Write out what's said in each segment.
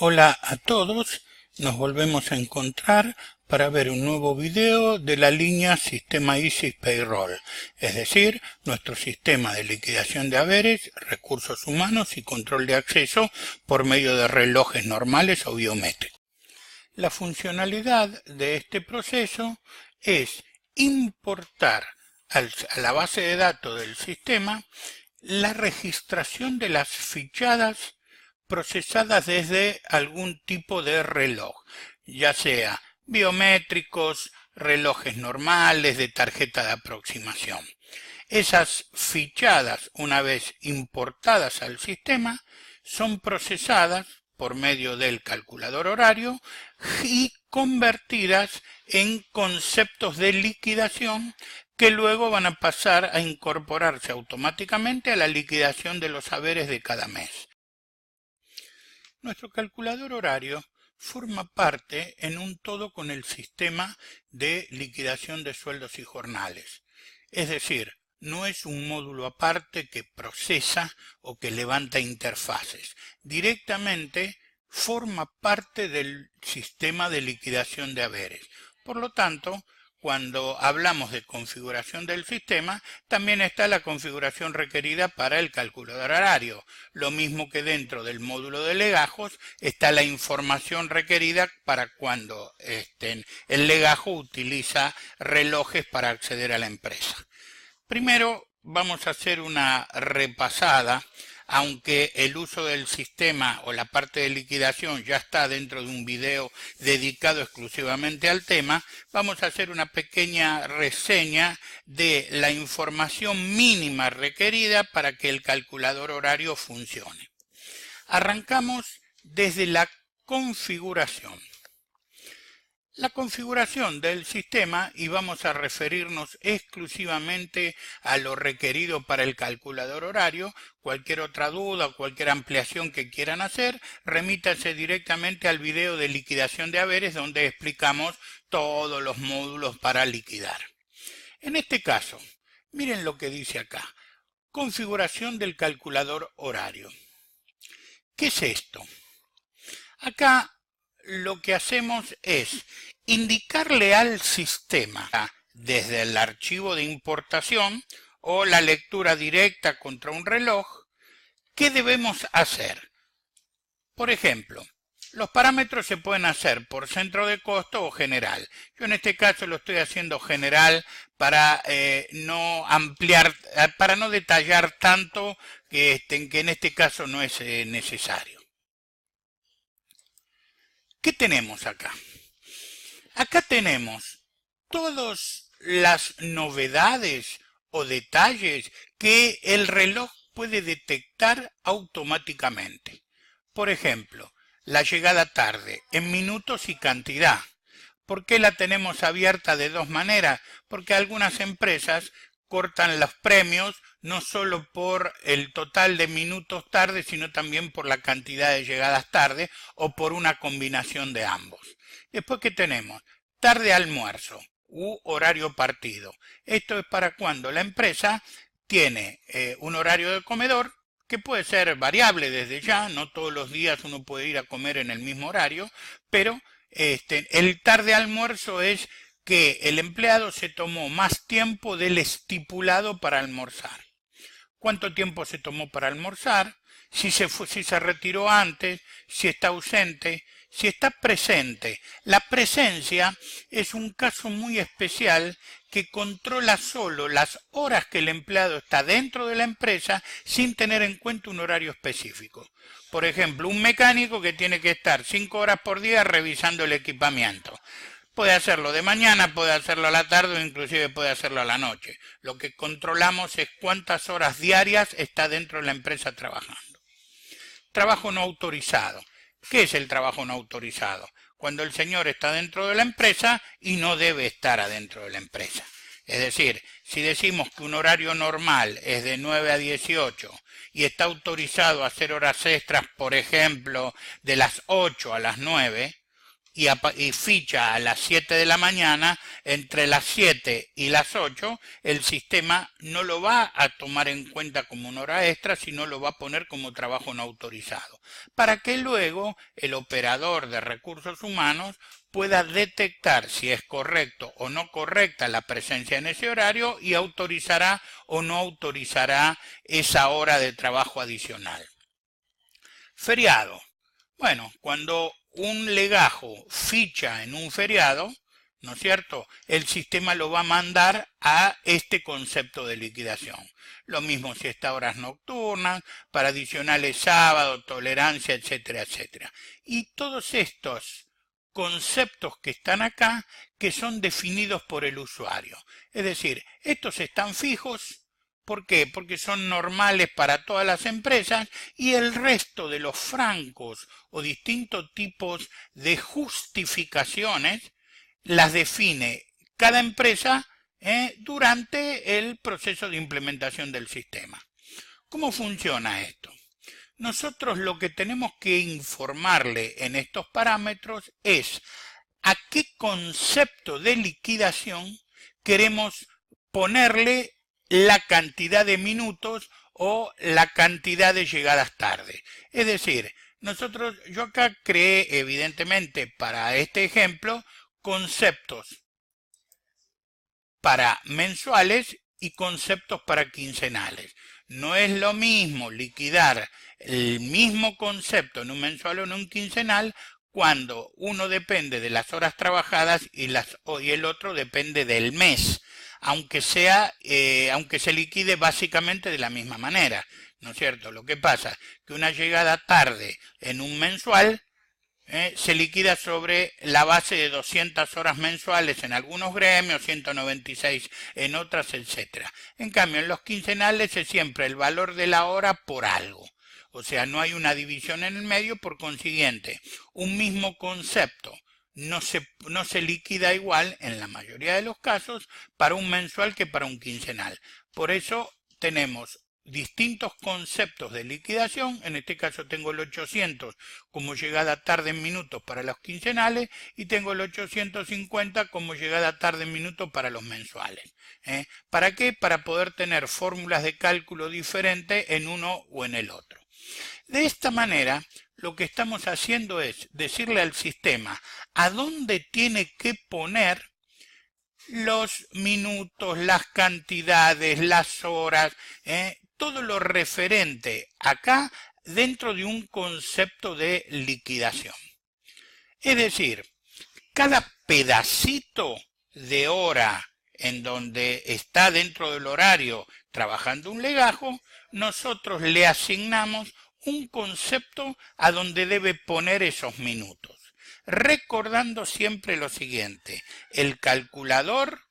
Hola a todos, nos volvemos a encontrar para ver un nuevo video de la línea Sistema Easy Payroll, es decir, nuestro sistema de liquidación de haberes, recursos humanos y control de acceso por medio de relojes normales o biométricos. La funcionalidad de este proceso es importar a la base de datos del sistema la registración de las fichadas procesadas desde algún tipo de reloj, ya sea biométricos, relojes normales, de tarjeta de aproximación. Esas fichadas, una vez importadas al sistema, son procesadas por medio del calculador horario y convertidas en conceptos de liquidación que luego van a pasar a incorporarse automáticamente a la liquidación de los haberes de cada mes. Nuestro calculador horario forma parte en un todo con el sistema de liquidación de sueldos y jornales. Es decir, no es un módulo aparte que procesa o que levanta interfaces. Directamente forma parte del sistema de liquidación de haberes. Por lo tanto, cuando hablamos de configuración del sistema, también está la configuración requerida para el calculador horario. Lo mismo que dentro del módulo de legajos está la información requerida para cuando el legajo utiliza relojes para acceder a la empresa. Primero vamos a hacer una repasada. Aunque el uso del sistema o la parte de liquidación ya está dentro de un video dedicado exclusivamente al tema, vamos a hacer una pequeña reseña de la información mínima requerida para que el calculador horario funcione. Arrancamos desde la configuración. La configuración del sistema, y vamos a referirnos exclusivamente a lo requerido para el calculador horario. Cualquier otra duda o cualquier ampliación que quieran hacer, remítanse directamente al video de liquidación de haberes donde explicamos todos los módulos para liquidar. En este caso, miren lo que dice acá. Configuración del calculador horario. ¿Qué es esto? Acá lo que hacemos es indicarle al sistema desde el archivo de importación o la lectura directa contra un reloj qué debemos hacer. Por ejemplo, los parámetros se pueden hacer por centro de costo o general. Yo en este caso lo estoy haciendo general para no ampliar, para no detallar tanto que en este caso no es necesario. ¿Qué tenemos acá? Acá tenemos todas las novedades o detalles que el reloj puede detectar automáticamente. Por ejemplo, la llegada tarde en minutos y cantidad. ¿Por qué la tenemos abierta de dos maneras? Porque algunas empresas cortan los premios no solo por el total de minutos tarde, sino también por la cantidad de llegadas tarde o por una combinación de ambos. Después, ¿qué tenemos? Tarde almuerzo u horario partido. Esto es para cuando la empresa tiene un horario de comedor que puede ser variable desde ya, no todos los días uno puede ir a comer en el mismo horario, pero el tarde almuerzo es que el empleado se tomó más tiempo del estipulado para almorzar. ¿Cuánto tiempo se tomó para almorzar? Si se retiró antes, si está ausente, si está presente. La presencia es un caso muy especial que controla solo las horas que el empleado está dentro de la empresa sin tener en cuenta un horario específico. Por ejemplo, un mecánico que tiene que estar 5 horas por día revisando el equipamiento. Puede hacerlo de mañana, puede hacerlo a la tarde o inclusive puede hacerlo a la noche. Lo que controlamos es cuántas horas diarias está dentro de la empresa trabajando. Trabajo no autorizado. ¿Qué es el trabajo no autorizado? Cuando el señor está dentro de la empresa y no debe estar adentro de la empresa. Es decir, si decimos que un horario normal es de 9 a 18 y está autorizado a hacer horas extras, por ejemplo, de las 8 a las 9, y ficha a las 7 de la mañana, entre las 7 y las 8, el sistema no lo va a tomar en cuenta como una hora extra, sino lo va a poner como trabajo no autorizado, para que luego el operador de recursos humanos pueda detectar si es correcto o no correcta la presencia en ese horario y autorizará o no autorizará esa hora de trabajo adicional. Feriado. Bueno, cuando un legajo ficha en un feriado, ¿no es cierto?, el sistema lo va a mandar a este concepto de liquidación. Lo mismo si está horas nocturnas, para adicionales sábado, tolerancia, etcétera, etcétera. Y todos estos conceptos que están acá, que son definidos por el usuario. Es decir, estos están fijos. ¿Por qué? Porque son normales para todas las empresas y el resto de los francos o distintos tipos de justificaciones las define cada empresa durante el proceso de implementación del sistema. ¿Cómo funciona esto? Nosotros lo que tenemos que informarle en estos parámetros es a qué concepto de liquidación queremos ponerle la cantidad de minutos o la cantidad de llegadas tarde. Es decir, yo acá creé evidentemente para este ejemplo conceptos para mensuales y conceptos para quincenales. No es lo mismo liquidar el mismo concepto en un mensual o en un quincenal cuando uno depende de las horas trabajadas y el otro depende del mes, aunque se liquide básicamente de la misma manera, ¿no es cierto? Lo que pasa es que una llegada tarde en un mensual se liquida sobre la base de 200 horas mensuales en algunos gremios, 196 en otras, etc. En cambio, en los quincenales es siempre el valor de la hora por algo. O sea, no hay una división en el medio, por consiguiente, un mismo concepto no se liquida igual en la mayoría de los casos para un mensual que para un quincenal. Por eso tenemos distintos conceptos de liquidación. En este caso tengo el 800 como llegada tarde en minutos para los quincenales y tengo el 850 como llegada tarde en minutos para los mensuales. ¿Para qué? Para poder tener fórmulas de cálculo diferentes en uno o en el otro. De esta manera, lo que estamos haciendo es decirle al sistema a dónde tiene que poner los minutos, las cantidades, las horas, todo lo referente acá dentro de un concepto de liquidación. Es decir, cada pedacito de hora en donde está dentro del horario trabajando un legajo, nosotros le asignamos un concepto a donde debe poner esos minutos. Recordando siempre lo siguiente, el calculador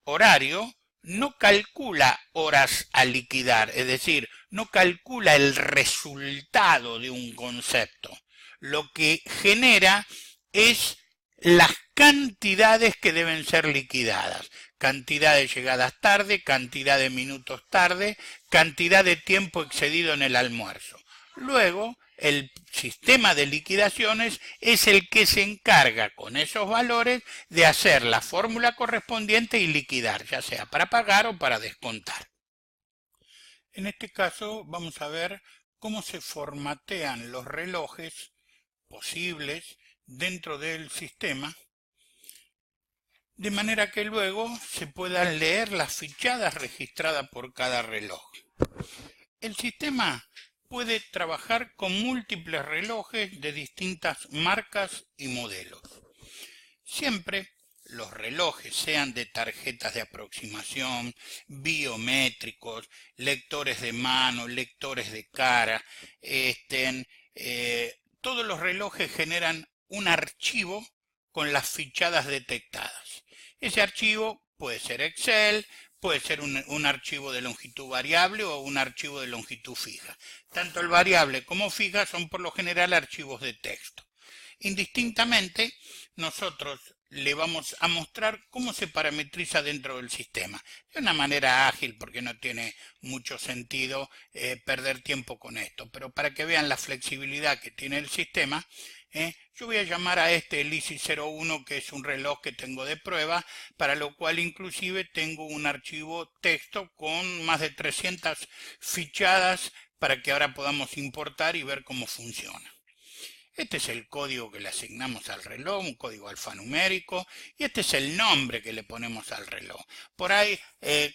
horario no calcula horas a liquidar, es decir, no calcula el resultado de un concepto. Lo que genera es las cantidades que deben ser liquidadas. Cantidad de llegadas tarde, cantidad de minutos tarde, cantidad de tiempo excedido en el almuerzo. Luego, el sistema de liquidaciones es el que se encarga con esos valores de hacer la fórmula correspondiente y liquidar, ya sea para pagar o para descontar. En este caso vamos a ver cómo se formatean los relojes posibles dentro del sistema, de manera que luego se puedan leer las fichadas registradas por cada reloj. El sistema puede trabajar con múltiples relojes de distintas marcas y modelos. Siempre los relojes, sean de tarjetas de aproximación, biométricos, lectores de mano, lectores de cara, todos los relojes generan un archivo con las fichadas detectadas. Ese archivo puede ser Excel, puede ser un archivo de longitud variable o un archivo de longitud fija. Tanto el variable como fija son por lo general archivos de texto. Indistintamente, nosotros le vamos a mostrar cómo se parametriza dentro del sistema. De una manera ágil, porque no tiene mucho sentido perder tiempo con esto. Pero para que vean la flexibilidad que tiene el sistema, Yo voy a llamar a este el ISI 01, que es un reloj que tengo de prueba, para lo cual inclusive tengo un archivo texto con más de 300 fichadas para que ahora podamos importar y ver cómo funciona. Este es el código que le asignamos al reloj, un código alfanumérico, y este es el nombre que le ponemos al reloj. Por ahí,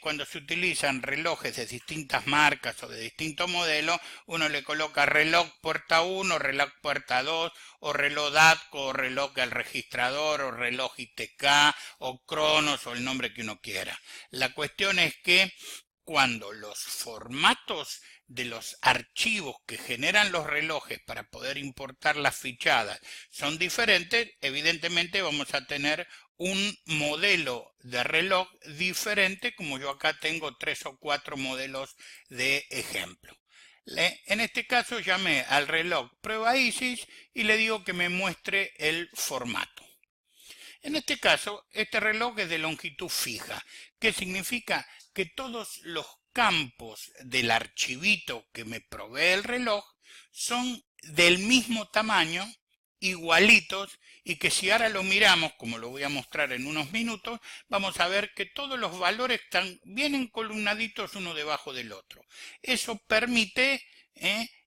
cuando se utilizan relojes de distintas marcas o de distintos modelos, uno le coloca reloj puerta 1, reloj puerta 2, o reloj DATCO, o reloj al registrador, o reloj ITK, o Cronos, o el nombre que uno quiera. La cuestión es que cuando los formatos de los archivos que generan los relojes para poder importar las fichadas son diferentes, evidentemente vamos a tener un modelo de reloj diferente, como yo acá tengo 3 o 4 modelos de ejemplo. En este caso llamé al reloj prueba ISIS y le digo que me muestre el formato. En este caso, este reloj es de longitud fija, que significa que todos los campos del archivito que me provee el reloj son del mismo tamaño, igualitos, y que si ahora lo miramos, como lo voy a mostrar en unos minutos, vamos a ver que todos los valores están bien encolumnaditos uno debajo del otro. Eso permite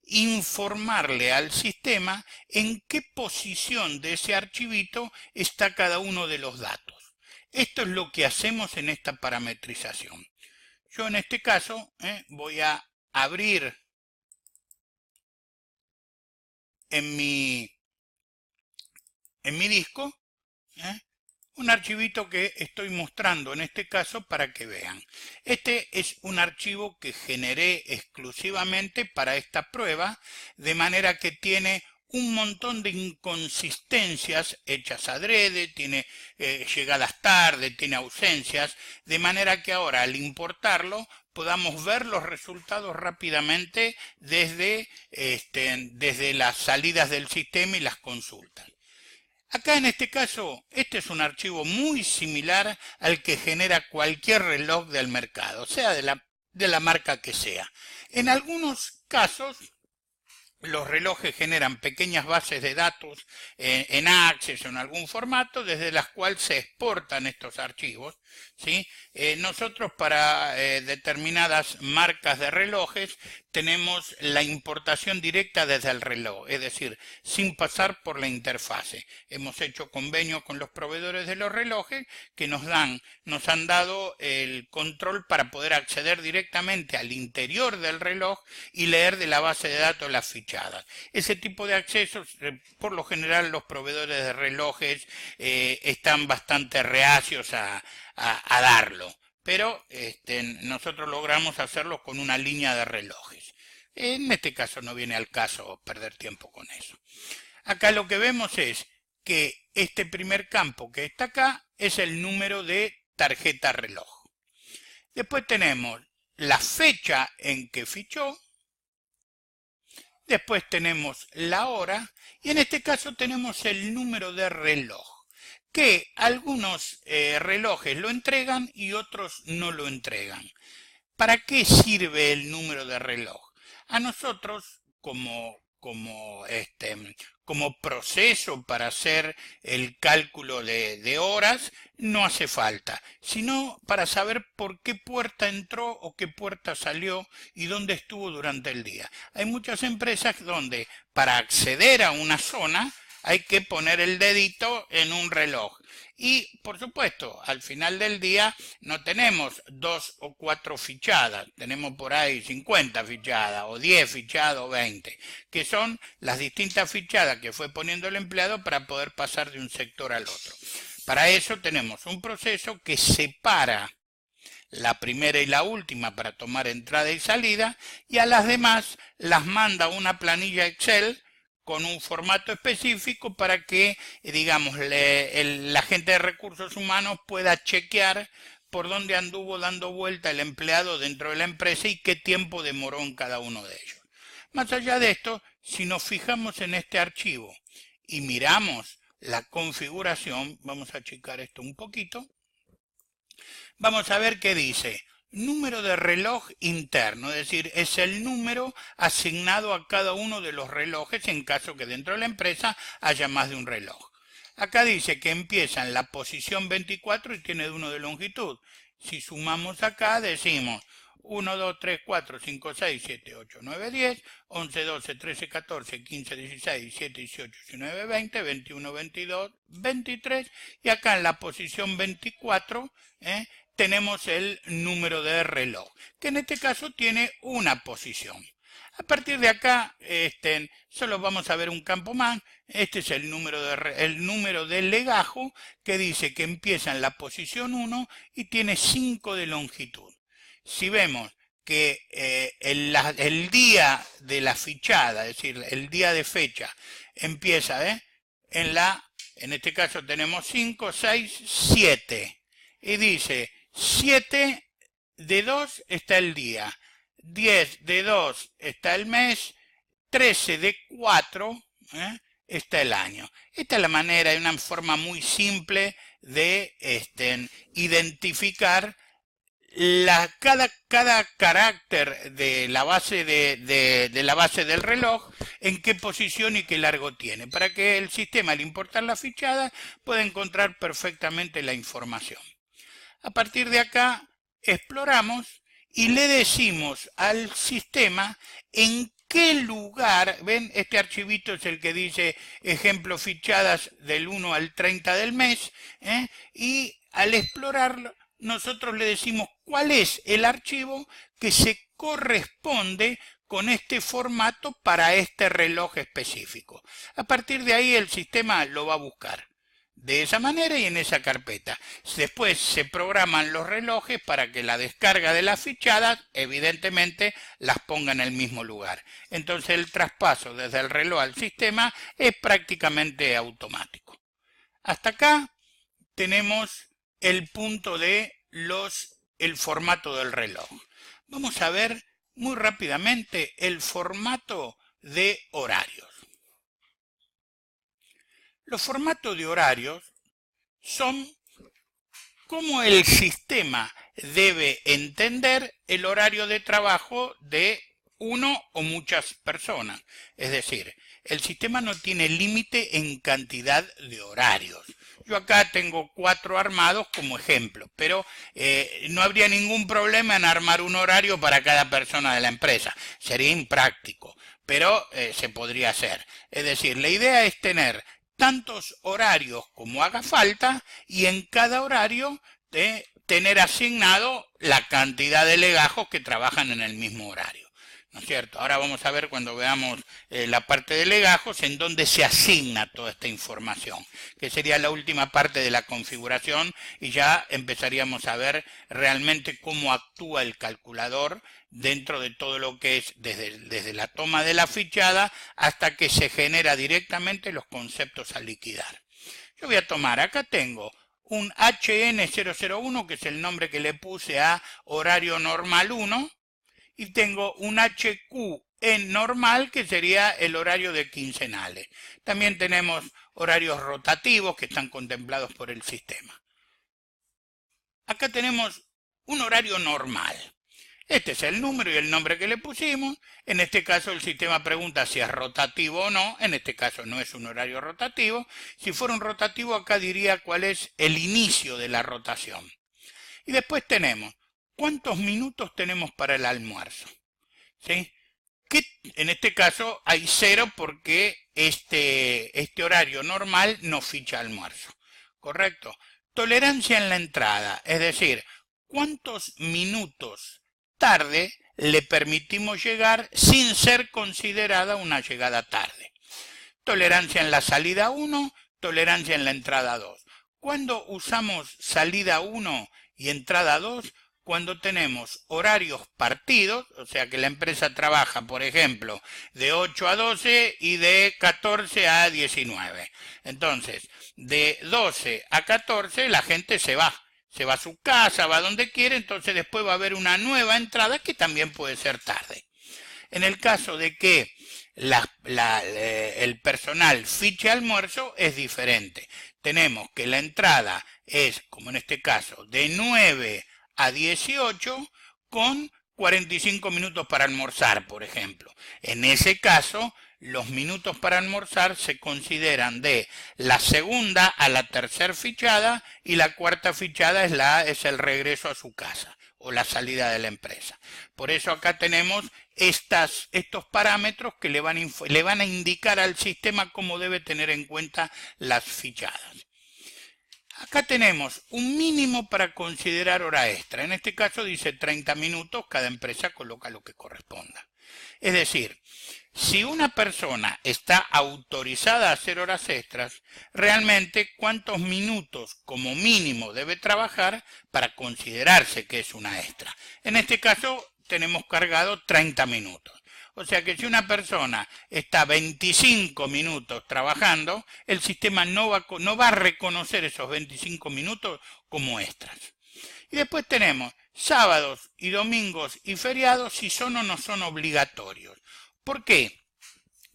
informarle al sistema en qué posición de ese archivito está cada uno de los datos. Esto es lo que hacemos en esta parametrización. Yo en este caso voy a abrir en mi disco un archivito que estoy mostrando en este caso para que vean. Este es un archivo que generé exclusivamente para esta prueba, de manera que tiene un montón de inconsistencias hechas adrede, tiene llegadas tarde, tiene ausencias, de manera que ahora al importarlo podamos ver los resultados rápidamente desde las salidas del sistema y las consultas. Acá en este caso, este es un archivo muy similar al que genera cualquier reloj del mercado, sea de la marca que sea. En algunos casos, los relojes generan pequeñas bases de datos en Access o en algún formato, desde las cuales se exportan estos archivos, ¿sí? Nosotros para determinadas marcas de relojes tenemos la importación directa desde el reloj, es decir, sin pasar por la interfase. Hemos hecho convenios con los proveedores de los relojes que nos han dado el control para poder acceder directamente al interior del reloj y leer de la base de datos las fichadas. Ese tipo de accesos, por lo general los proveedores de relojes están bastante reacios a darlo, pero nosotros logramos hacerlo con una línea de relojes. En este caso no viene al caso perder tiempo con eso. Acá lo que vemos es que este primer campo que está acá es el número de tarjeta reloj. Después tenemos la fecha en que fichó, después tenemos la hora y en este caso tenemos el número de reloj, que algunos relojes lo entregan y otros no lo entregan. ¿Para qué sirve el número de reloj? A nosotros, como proceso para hacer el cálculo de horas, no hace falta, sino para saber por qué puerta entró o qué puerta salió y dónde estuvo durante el día. Hay muchas empresas donde para acceder a una zona hay que poner el dedito en un reloj. Y, por supuesto, al final del día no tenemos 2 o 4 fichadas, tenemos por ahí 50 fichadas, o 10 fichadas, o 20, que son las distintas fichadas que fue poniendo el empleado para poder pasar de un sector al otro. Para eso tenemos un proceso que separa la primera y la última para tomar entrada y salida, y a las demás las manda una planilla Excel con un formato específico para que, digamos, la gente de recursos humanos pueda chequear por dónde anduvo dando vuelta el empleado dentro de la empresa y qué tiempo demoró en cada uno de ellos. Más allá de esto, si nos fijamos en este archivo y miramos la configuración, vamos a checar esto un poquito, vamos a ver qué dice. número de reloj interno, es decir, es el número asignado a cada uno de los relojes en caso que dentro de la empresa haya más de un reloj. Acá dice que empieza en la posición 24 y tiene 1 de longitud. Si sumamos acá, decimos 1, 2, 3, 4, 5, 6, 7, 8, 9, 10, 11, 12, 13, 14, 15, 16, 17, 18, 19, 20, 21, 22, 23 y acá en la posición 24 tenemos el número de reloj, que en este caso tiene una posición. A partir de acá, solo vamos a ver un campo más. Este es el número del legajo que dice que empieza en la posición 1 y tiene 5 de longitud. Si vemos que el día de la fichada, es decir, el día de fecha, empieza en este caso tenemos 5, 6, 7. Y dice 7 de 2 está el día. 10 de 2 está el mes, 13 de 4 está el año. Esta es la manera, una forma muy simple de identificar cada carácter de la base de la base del reloj, en qué posición y qué largo tiene, para que el sistema, al importar la fichada, pueda encontrar perfectamente la información. A partir de acá, exploramos y le decimos al sistema en qué lugar, ven, este archivito es el que dice ejemplo fichadas del 1 al 30 del mes, y al explorarlo, nosotros le decimos cuál es el archivo que se corresponde con este formato para este reloj específico. A partir de ahí el sistema lo va a buscar de esa manera y en esa carpeta. Después se programan los relojes para que la descarga de las fichadas, evidentemente, las ponga en el mismo lugar. Entonces el traspaso desde el reloj al sistema es prácticamente automático. Hasta acá tenemos el punto de el formato del reloj. Vamos a ver muy rápidamente el formato de horarios. Los formatos de horarios son cómo el sistema debe entender el horario de trabajo de uno o muchas personas. Es decir, el sistema no tiene límite en cantidad de horarios. Yo acá tengo 4 armados como ejemplo, pero no habría ningún problema en armar un horario para cada persona de la empresa. Sería impráctico, pero se podría hacer. Es decir, la idea es tener tantos horarios como haga falta y en cada horario tener asignado la cantidad de legajos que trabajan en el mismo horario. ¿No es cierto? Ahora vamos a ver cuando veamos la parte de legajos en donde se asigna toda esta información, que sería la última parte de la configuración y ya empezaríamos a ver realmente cómo actúa el calculador dentro de todo lo que es desde la toma de la fichada hasta que se genera directamente los conceptos a liquidar. Yo voy a tomar, acá tengo un HN001, que es el nombre que le puse a horario normal 1, y tengo un HQ en normal, que sería el horario de quincenales. También tenemos horarios rotativos que están contemplados por el sistema. Acá tenemos un horario normal. Este es el número y el nombre que le pusimos. En este caso el sistema pregunta si es rotativo o no. En este caso no es un horario rotativo. Si fuera un rotativo, acá diría cuál es el inicio de la rotación. Y después tenemos cuántos minutos tenemos para el almuerzo. ¿Sí? Que en este caso hay 0 porque este horario normal no ficha almuerzo. ¿Correcto? Tolerancia en la entrada, es decir, cuántos minutos tarde le permitimos llegar sin ser considerada una llegada tarde. Tolerancia en la salida 1, tolerancia en la entrada 2. ¿Cuándo usamos salida 1 y entrada 2? Cuando tenemos horarios partidos, o sea que la empresa trabaja, por ejemplo, de 8 a 12 y de 14 a 19. Entonces, de 12 a 14 la gente se va a su casa, va donde quiere, entonces después va a haber una nueva entrada que también puede ser tarde. En el caso de que el personal fiche almuerzo, es diferente. Tenemos que la entrada es, como en este caso, de 9 a 18, con 45 minutos para almorzar, por ejemplo. En ese caso, los minutos para almorzar se consideran de la segunda a la tercera fichada y la cuarta fichada es el regreso a su casa o la salida de la empresa. Por eso acá tenemos estos parámetros que le van a indicar al sistema cómo debe tener en cuenta las fichadas. Acá tenemos un mínimo para considerar hora extra. En este caso dice 30 minutos, cada empresa coloca lo que corresponda. Es decir, si una persona está autorizada a hacer horas extras, realmente cuántos minutos como mínimo debe trabajar para considerarse que es una extra. En este caso tenemos cargado 30 minutos. O sea que si una persona está 25 minutos trabajando, el sistema no va a reconocer esos 25 minutos como extras. Y después tenemos sábados y domingos y feriados si son o no son obligatorios. ¿Por qué?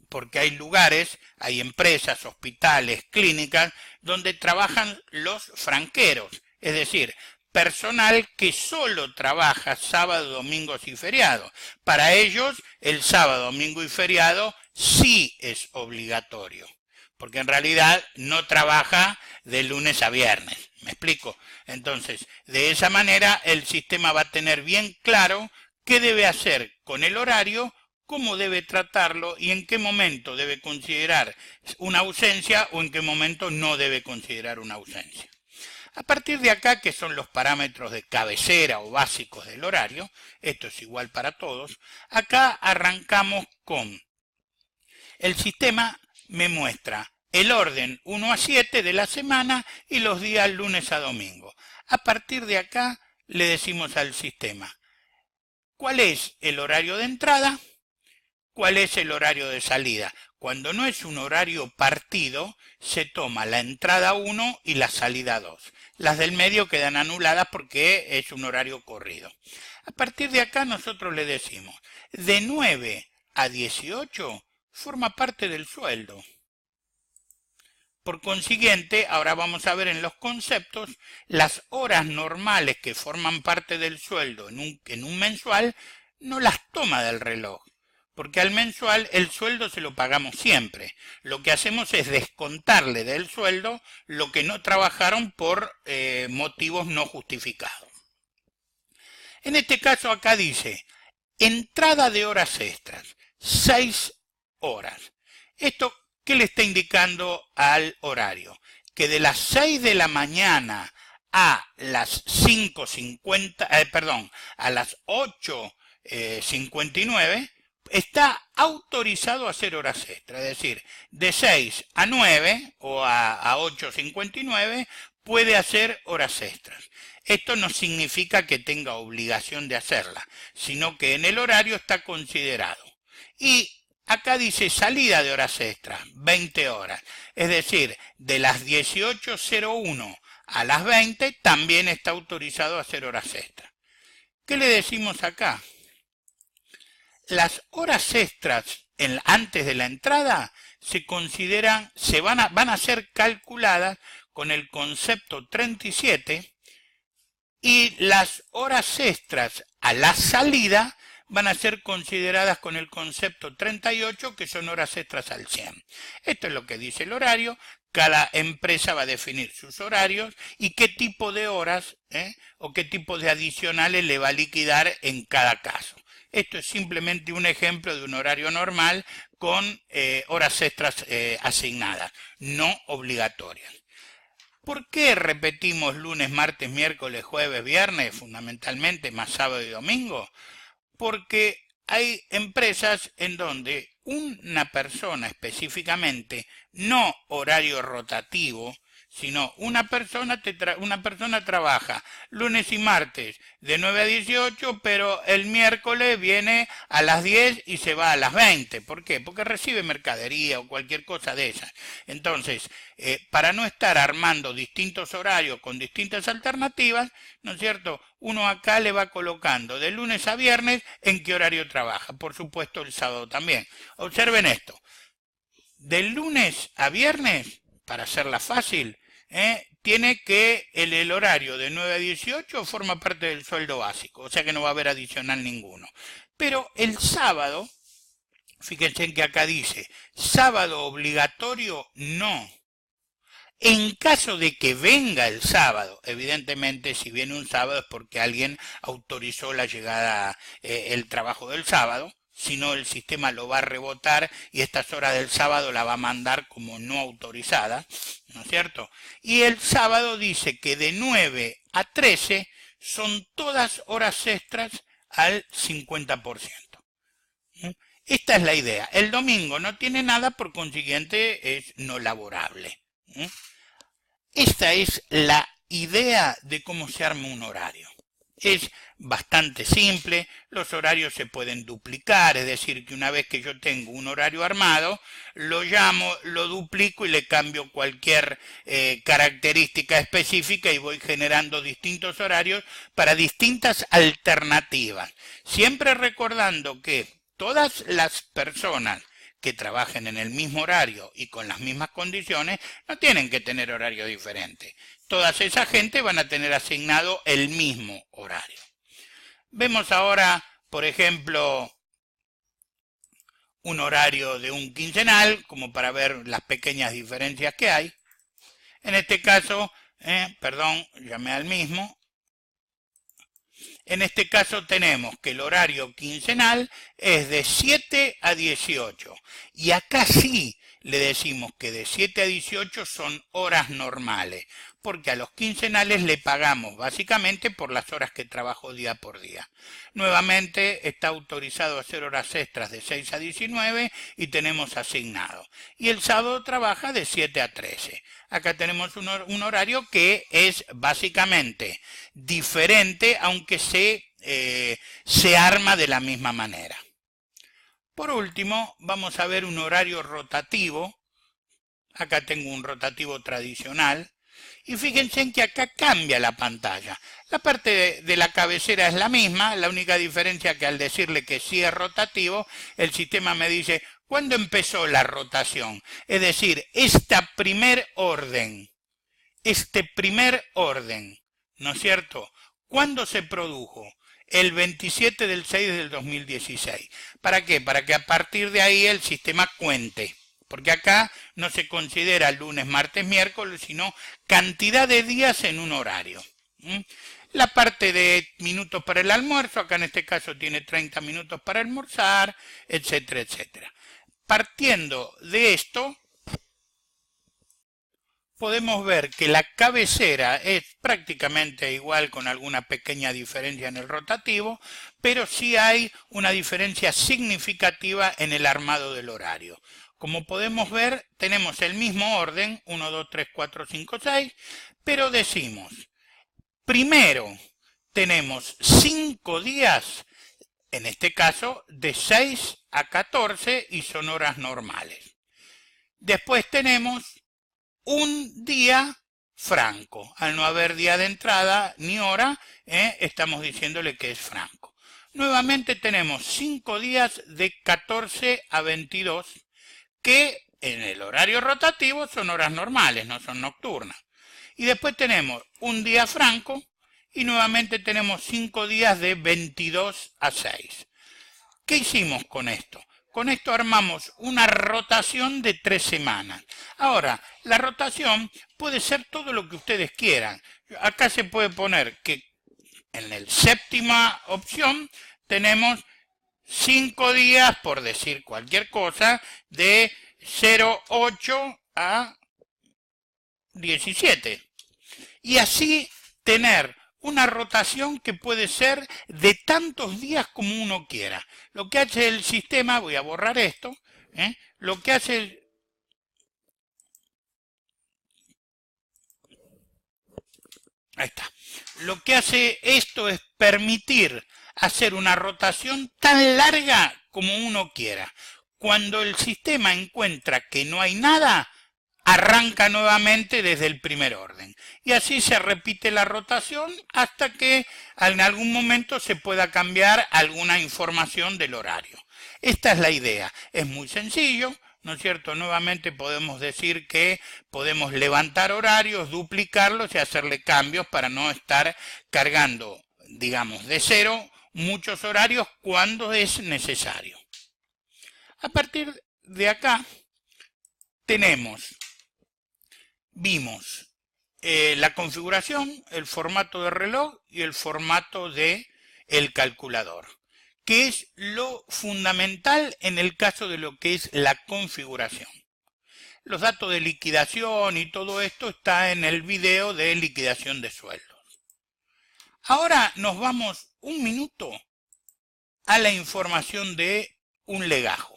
Porque hay lugares, hay empresas, hospitales, clínicas, donde trabajan los franqueros, es decir, personal que solo trabaja sábado, domingos y feriados. Para ellos, el sábado, domingo y feriado sí es obligatorio, porque en realidad no trabaja de lunes a viernes. ¿Me explico? Entonces, de esa manera, el sistema va a tener bien claro qué debe hacer con el horario, cómo debe tratarlo y en qué momento debe considerar una ausencia o en qué momento no debe considerar una ausencia. A partir de acá, que son los parámetros de cabecera o básicos del horario, esto es igual para todos, acá arrancamos con el sistema me muestra el orden 1 a 7 de la semana y los días lunes a domingo. A partir de acá le decimos al sistema cuál es el horario de entrada, cuál es el horario de salida. Cuando no es un horario partido, se toma la entrada 1 y la salida 2. Las del medio quedan anuladas porque es un horario corrido. A partir de acá nosotros le decimos, de 9 a 18 forma parte del sueldo. Por consiguiente, ahora vamos a ver en los conceptos, las horas normales que forman parte del sueldo en un mensual, no las toma del reloj. Porque al mensual el sueldo se lo pagamos siempre. Lo que hacemos es descontarle del sueldo lo que no trabajaron por motivos no justificados. En este caso acá dice, entrada de horas extras, 6 horas. ¿Esto qué le está indicando al horario? Que de las 6 de la mañana a las 5:50, a las 8:59, está autorizado a hacer horas extras, es decir, de 6 a 9 o a 8:59 puede hacer horas extras. Esto no significa que tenga obligación de hacerla, sino que en el horario está considerado. Y acá dice salida de horas extras, 20 horas, es decir, de las 18:01 a las 20 también está autorizado a hacer horas extras. ¿Qué le decimos acá? Las horas extras antes de la entrada van a ser calculadas con el concepto 37 y las horas extras a la salida van a ser consideradas con el concepto 38, que son horas extras al 100. Esto es lo que dice el horario. Cada empresa va a definir sus horarios y qué tipo de horas o qué tipo de adicionales le va a liquidar en cada caso. Esto es simplemente un ejemplo de un horario normal con horas extras asignadas, no obligatorias. ¿Por qué repetimos lunes, martes, miércoles, jueves, viernes, fundamentalmente más sábado y domingo? Porque hay empresas en donde una persona específicamente, no horario rotativo, sino una persona trabaja lunes y martes de 9 a 18, pero el miércoles viene a las 10 y se va a las 20. ¿Por qué? Porque recibe mercadería o cualquier cosa de esas. Entonces, para no estar armando distintos horarios con distintas alternativas, ¿no es cierto? Uno acá le va colocando de lunes a viernes en qué horario trabaja. Por supuesto, el sábado también. Observen esto. De lunes a viernes, para hacerla fácil, tiene que el horario de 9 a 18 forma parte del sueldo básico, o sea que no va a haber adicional ninguno. Pero el sábado, fíjense que acá dice, sábado obligatorio no. En caso de que venga el sábado, evidentemente si viene un sábado es porque alguien autorizó la llegada, el trabajo del sábado, si no el sistema lo va a rebotar y estas horas del sábado la va a mandar como no autorizada, ¿no es cierto? Y el sábado dice que de 9 a 13 son todas horas extras al 50%. Esta es la idea. El domingo no tiene nada, por consiguiente es no laborable. Esta es la idea de cómo se arma un horario. Es bastante simple, los horarios se pueden duplicar, es decir, que una vez que yo tengo un horario armado, lo llamo, lo duplico y le cambio cualquier característica específica y voy generando distintos horarios para distintas alternativas. Siempre recordando que todas las personas que trabajen en el mismo horario y con las mismas condiciones no tienen que tener horario diferente. Todas esa gente van a tener asignado el mismo horario. Vemos ahora, por ejemplo, un horario de un quincenal, como para ver las pequeñas diferencias que hay. En este caso, llamé al mismo. En este caso tenemos que el horario quincenal es de 7 a 18. Y acá sí le decimos que de 7 a 18 son horas normales, porque a los quincenales le pagamos básicamente por las horas que trabajo día por día. Nuevamente está autorizado a hacer horas extras de 6 a 19 y tenemos asignado. Y el sábado trabaja de 7 a 13. Acá tenemos un horario que es básicamente diferente, aunque se arma de la misma manera. Por último, vamos a ver un horario rotativo. Acá tengo un rotativo tradicional. Y fíjense en que acá cambia la pantalla. La parte de la cabecera es la misma, la única diferencia que al decirle que sí es rotativo, el sistema me dice ¿cuándo empezó la rotación? Es decir, este primer orden, ¿no es cierto? ¿Cuándo se produjo? El 27 del 6 del 2016. ¿Para qué? Para que a partir de ahí el sistema cuente. Porque acá no se considera lunes, martes, miércoles, sino cantidad de días en un horario. La parte de minutos para el almuerzo, acá en este caso tiene 30 minutos para almorzar, etcétera, etcétera. Partiendo de esto, podemos ver que la cabecera es prácticamente igual con alguna pequeña diferencia en el rotativo, pero sí hay una diferencia significativa en el armado del horario. Como podemos ver, tenemos el mismo orden, 1, 2, 3, 4, 5, 6, pero decimos, primero tenemos 5 días, en este caso de 6 a 14 y son horas normales. Después tenemos un día franco. Al no haber día de entrada ni hora, estamos diciéndole que es franco. Nuevamente tenemos 5 días de 14 a 22, que en el horario rotativo son horas normales, no son nocturnas. Y después tenemos un día franco y nuevamente tenemos 5 días de 22 a 6. ¿Qué hicimos con esto? Con esto armamos una rotación de 3 semanas. Ahora, la rotación puede ser todo lo que ustedes quieran. Acá se puede poner que en la séptima opción tenemos 5 días, por decir cualquier cosa, de 08 a 17. Y así tener una rotación que puede ser de tantos días como uno quiera. Lo que hace el sistema, voy a borrar esto, lo que hace ahí está. Lo que hace esto es permitir hacer una rotación tan larga como uno quiera. Cuando el sistema encuentra que no hay nada, arranca nuevamente desde el primer orden. Y así se repite la rotación hasta que en algún momento se pueda cambiar alguna información del horario. Esta es la idea. Es muy sencillo, ¿no es cierto? Nuevamente podemos decir que podemos levantar horarios, duplicarlos y hacerle cambios para no estar cargando, digamos, de cero muchos horarios cuando es necesario. A partir de acá vimos la configuración, el formato de reloj y el formato de el calculador, que es lo fundamental en el caso de lo que es la configuración. Los datos de liquidación y todo esto está en el video de liquidación de sueldos. Ahora nos vamos un minuto a la información de un legajo.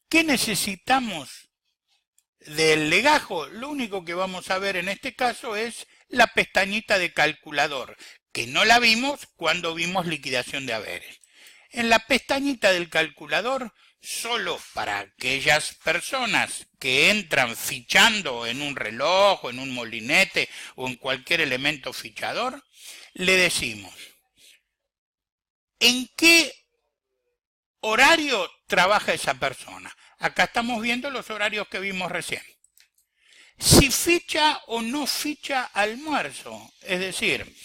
¿Qué necesitamos del legajo? Lo único que vamos a ver en este caso es la pestañita de calculador, que no la vimos cuando vimos liquidación de haberes. En la pestañita del calculador, solo para aquellas personas que entran fichando en un reloj o en un molinete o en cualquier elemento fichador, le decimos ¿en qué horario trabaja esa persona? Acá estamos viendo los horarios que vimos recién. Si ficha o no ficha almuerzo, es decir,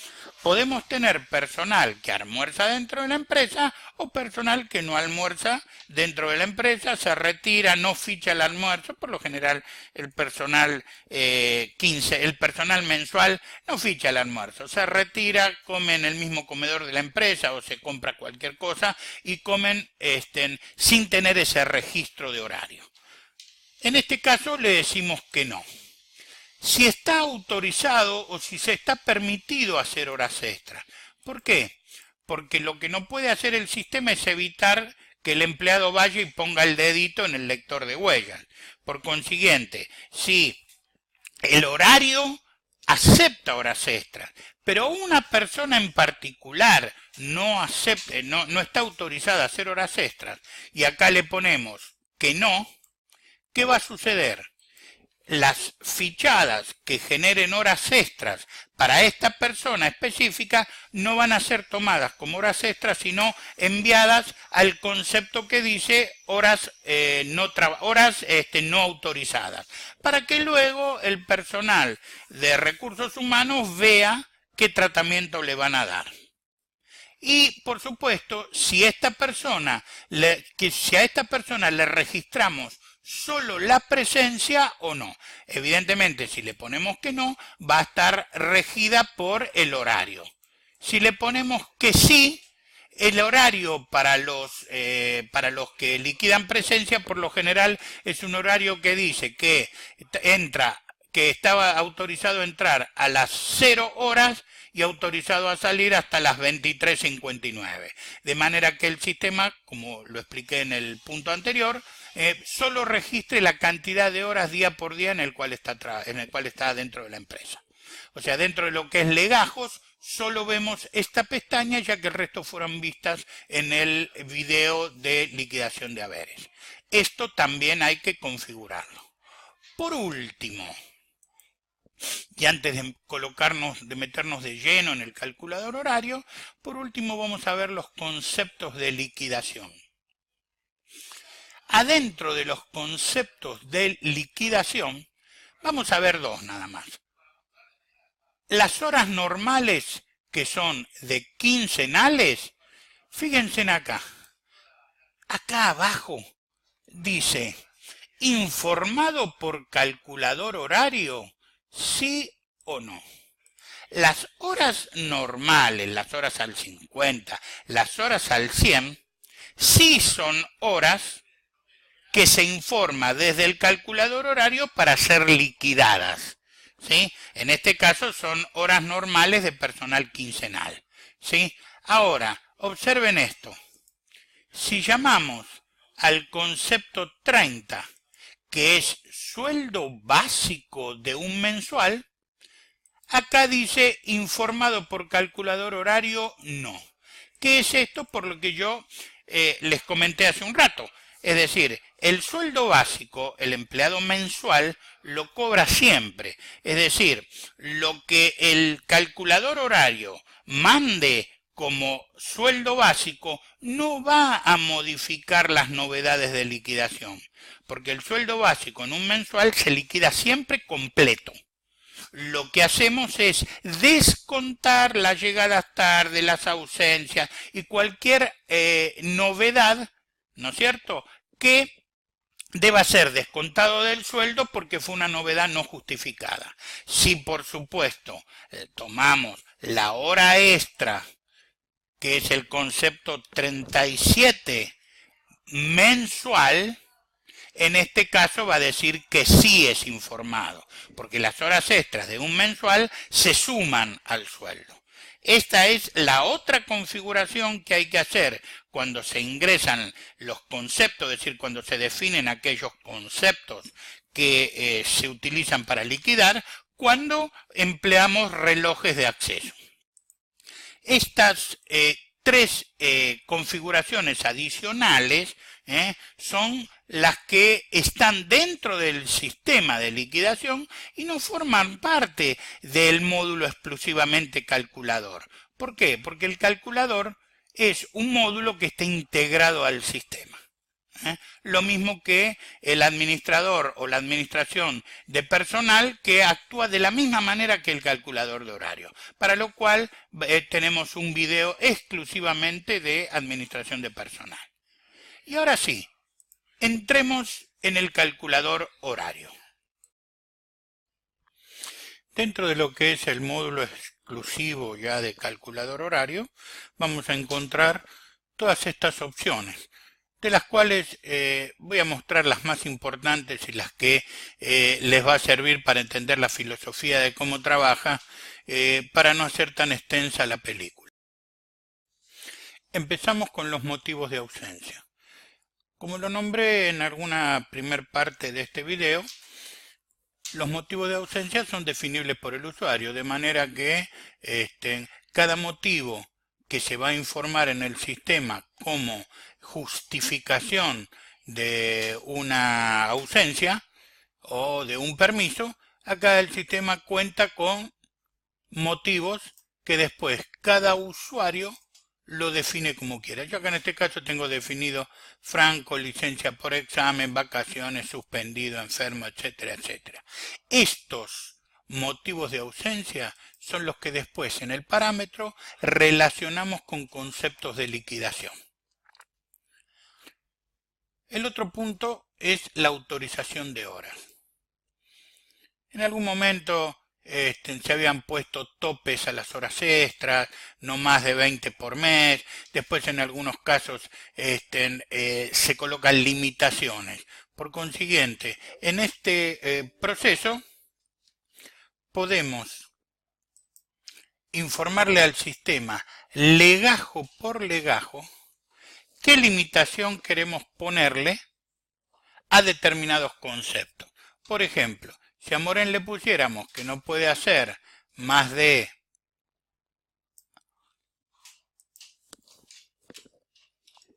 podemos tener personal que almuerza dentro de la empresa o personal que no almuerza dentro de la empresa, se retira, no ficha el almuerzo. Por lo general el personal el personal mensual no ficha el almuerzo, se retira, come en el mismo comedor de la empresa o se compra cualquier cosa y comen sin tener ese registro de horario. En este caso le decimos que no. Si está autorizado o si se está permitido hacer horas extras. ¿Por qué? Porque lo que no puede hacer el sistema es evitar que el empleado vaya y ponga el dedito en el lector de huellas. Por consiguiente, si el horario acepta horas extras, pero una persona en particular no está autorizada a hacer horas extras, y acá le ponemos que no, ¿qué va a suceder? Las fichadas que generen horas extras para esta persona específica no van a ser tomadas como horas extras, sino enviadas al concepto que dice horas no autorizadas, para que luego el personal de recursos humanos vea qué tratamiento le van a dar. Y por supuesto, si a esta persona le registramos solo la presencia o no. Evidentemente, si le ponemos que no, va a estar regida por el horario. Si le ponemos que sí, el horario para los que liquidan presencia, por lo general, es un horario que dice que estaba autorizado a entrar a las 0 horas y autorizado a salir hasta las 23:59. De manera que el sistema, como lo expliqué en el punto anterior, solo registre la cantidad de horas día por día en el cual está dentro de la empresa. O sea, dentro de lo que es legajos, solo vemos esta pestaña, ya que el resto fueron vistas en el video de liquidación de haberes. Esto también hay que configurarlo. Por último, y antes de meternos de lleno en el calculador horario, por último vamos a ver los conceptos de liquidación. Adentro de los conceptos de liquidación, vamos a ver dos nada más. Las horas normales, que son de quincenales, fíjense acá. Acá abajo dice, informado por calculador horario, sí o no. Las horas normales, las horas al 50, las horas al 100, sí son horas que se informa desde el calculador horario para ser liquidadas, ¿sí? En este caso son horas normales de personal quincenal, ¿sí? Ahora, observen esto. Si llamamos al concepto 30, que es sueldo básico de un mensual, acá dice informado por calculador horario, no. ¿Qué es esto? Por lo que yo les comenté hace un rato. Es decir, el sueldo básico, el empleado mensual, lo cobra siempre. Es decir, lo que el calculador horario mande como sueldo básico no va a modificar las novedades de liquidación, porque el sueldo básico en un mensual se liquida siempre completo. Lo que hacemos es descontar las llegadas tarde, las ausencias y cualquier novedad, ¿no es cierto?, que deba ser descontado del sueldo porque fue una novedad no justificada. Si por supuesto tomamos la hora extra, que es el concepto 37 mensual, en este caso va a decir que sí es informado, porque las horas extras de un mensual se suman al sueldo. Esta es la otra configuración que hay que hacer cuando se ingresan los conceptos, es decir, cuando se definen aquellos conceptos que se utilizan para liquidar, cuando empleamos relojes de acceso. Estas tres configuraciones adicionales son las que están dentro del sistema de liquidación y no forman parte del módulo exclusivamente calculador. ¿Por qué? Porque el calculador es un módulo que está integrado al sistema. Lo mismo que el administrador o la administración de personal, que actúa de la misma manera que el calculador de horario, para lo cual tenemos un video exclusivamente de administración de personal. Y ahora sí, entremos en el calculador horario. Dentro de lo que es el módulo exclusivo ya de calculador horario, vamos a encontrar todas estas opciones, de las cuales voy a mostrar las más importantes y las que les va a servir para entender la filosofía de cómo trabaja, para no hacer tan extensa la película. Empezamos con los motivos de ausencia. Como lo nombré en alguna primer parte de este video, los motivos de ausencia son definibles por el usuario, de manera que cada motivo que se va a informar en el sistema como justificación de una ausencia o de un permiso, acá el sistema cuenta con motivos que después cada usuario lo define como quiera. Yo acá en este caso tengo definido franco, licencia por examen, vacaciones, suspendido, enfermo, etcétera, etcétera. Estos motivos de ausencia son los que después en el parámetro relacionamos con conceptos de liquidación. El otro punto es la autorización de horas. En algún momento se habían puesto topes a las horas extras, no más de 20 por mes. Después en algunos casos se colocan limitaciones. Por consiguiente, en este proceso podemos informarle al sistema legajo por legajo qué limitación queremos ponerle a determinados conceptos. Por ejemplo, si a Moren le pusiéramos que no puede hacer más de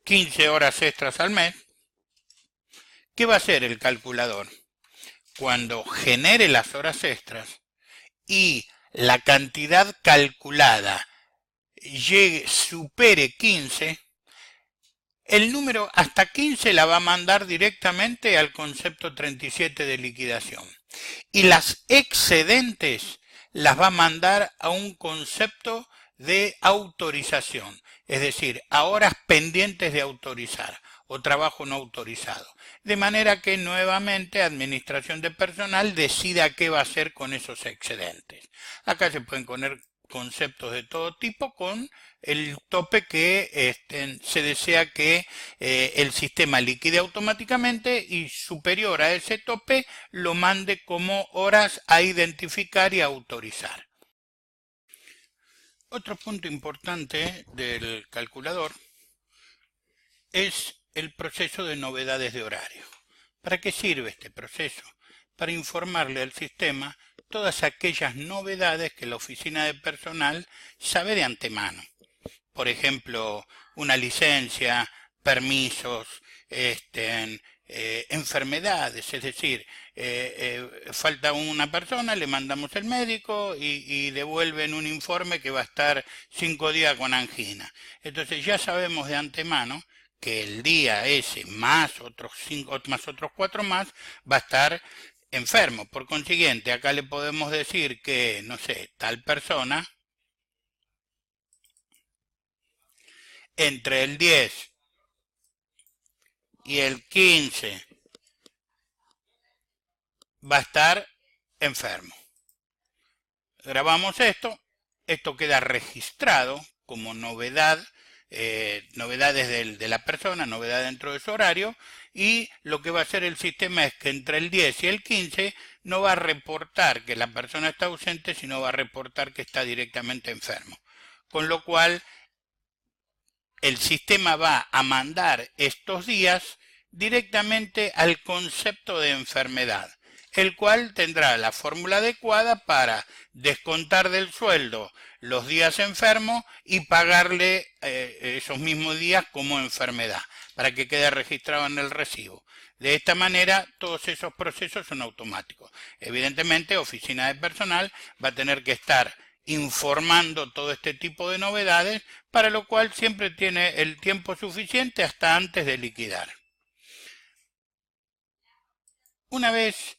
15 horas extras al mes, ¿qué va a hacer el calculador? Cuando genere las horas extras y la cantidad calculada supere 15, el número hasta 15 la va a mandar directamente al concepto 37 de liquidación. Y las excedentes las va a mandar a un concepto de autorización, es decir, a horas pendientes de autorizar o trabajo no autorizado. De manera que nuevamente administración de personal decida qué va a hacer con esos excedentes. Acá se pueden poner conceptos de todo tipo con el tope que se desea que el sistema liquide automáticamente, y superior a ese tope lo mande como horas a identificar y a autorizar. Otro punto importante del calculador es el proceso de novedades de horario. ¿Para qué sirve este proceso? Para informarle al sistema todas aquellas novedades que la oficina de personal sabe de antemano. Por ejemplo, una licencia, permisos, enfermedades, es decir, falta una persona, le mandamos el médico y devuelven un informe que va a estar 5 días con angina. Entonces ya sabemos de antemano que el día ese más otros 5 más otros 4 más va a estar enfermo. Por consiguiente, acá le podemos decir que, no sé, tal persona entre el 10 y el 15 va a estar enfermo. Grabamos esto queda registrado como novedad, novedades de la persona, novedad dentro de su horario, y lo que va a hacer el sistema es que entre el 10 y el 15 no va a reportar que la persona está ausente, sino va a reportar que está directamente enfermo. Con lo cual, el sistema va a mandar estos días directamente al concepto de enfermedad, el cual tendrá la fórmula adecuada para descontar del sueldo los días enfermos y pagarle esos mismos días como enfermedad, para que quede registrado en el recibo. De esta manera, todos esos procesos son automáticos. Evidentemente, oficina de personal va a tener que estar informando todo este tipo de novedades, para lo cual siempre tiene el tiempo suficiente hasta antes de liquidar. Una vez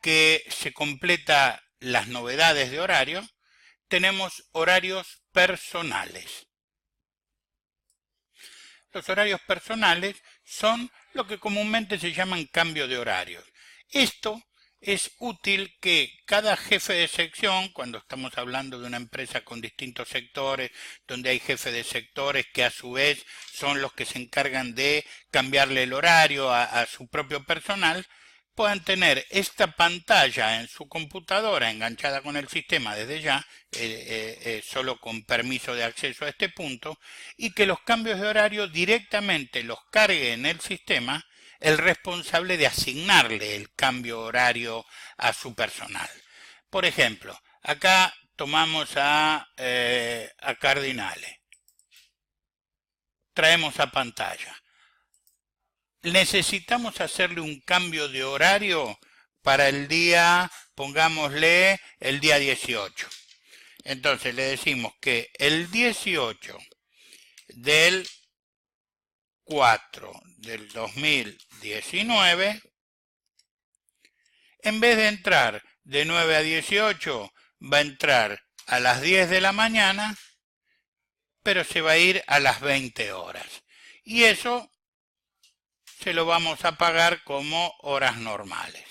que se completa las novedades de horario, tenemos horarios personales. Los horarios personales son lo que comúnmente se llaman cambio de horarios. Esto es útil que cada jefe de sección, cuando estamos hablando de una empresa con distintos sectores, donde hay jefes de sectores que a su vez son los que se encargan de cambiarle el horario a su propio personal, puedan tener esta pantalla en su computadora enganchada con el sistema desde ya, solo con permiso de acceso a este punto, y que los cambios de horario directamente los cargue en el sistema el responsable de asignarle el cambio horario a su personal. Por ejemplo, acá tomamos a Cardinale. Traemos a pantalla. Necesitamos hacerle un cambio de horario para el día, pongámosle, el día 18. Entonces le decimos que el 18 del 4 del 2019, en vez de entrar de 9 a 18, va a entrar a las 10 de la mañana, pero se va a ir a las 20 horas. Y eso se lo vamos a pagar como horas normales.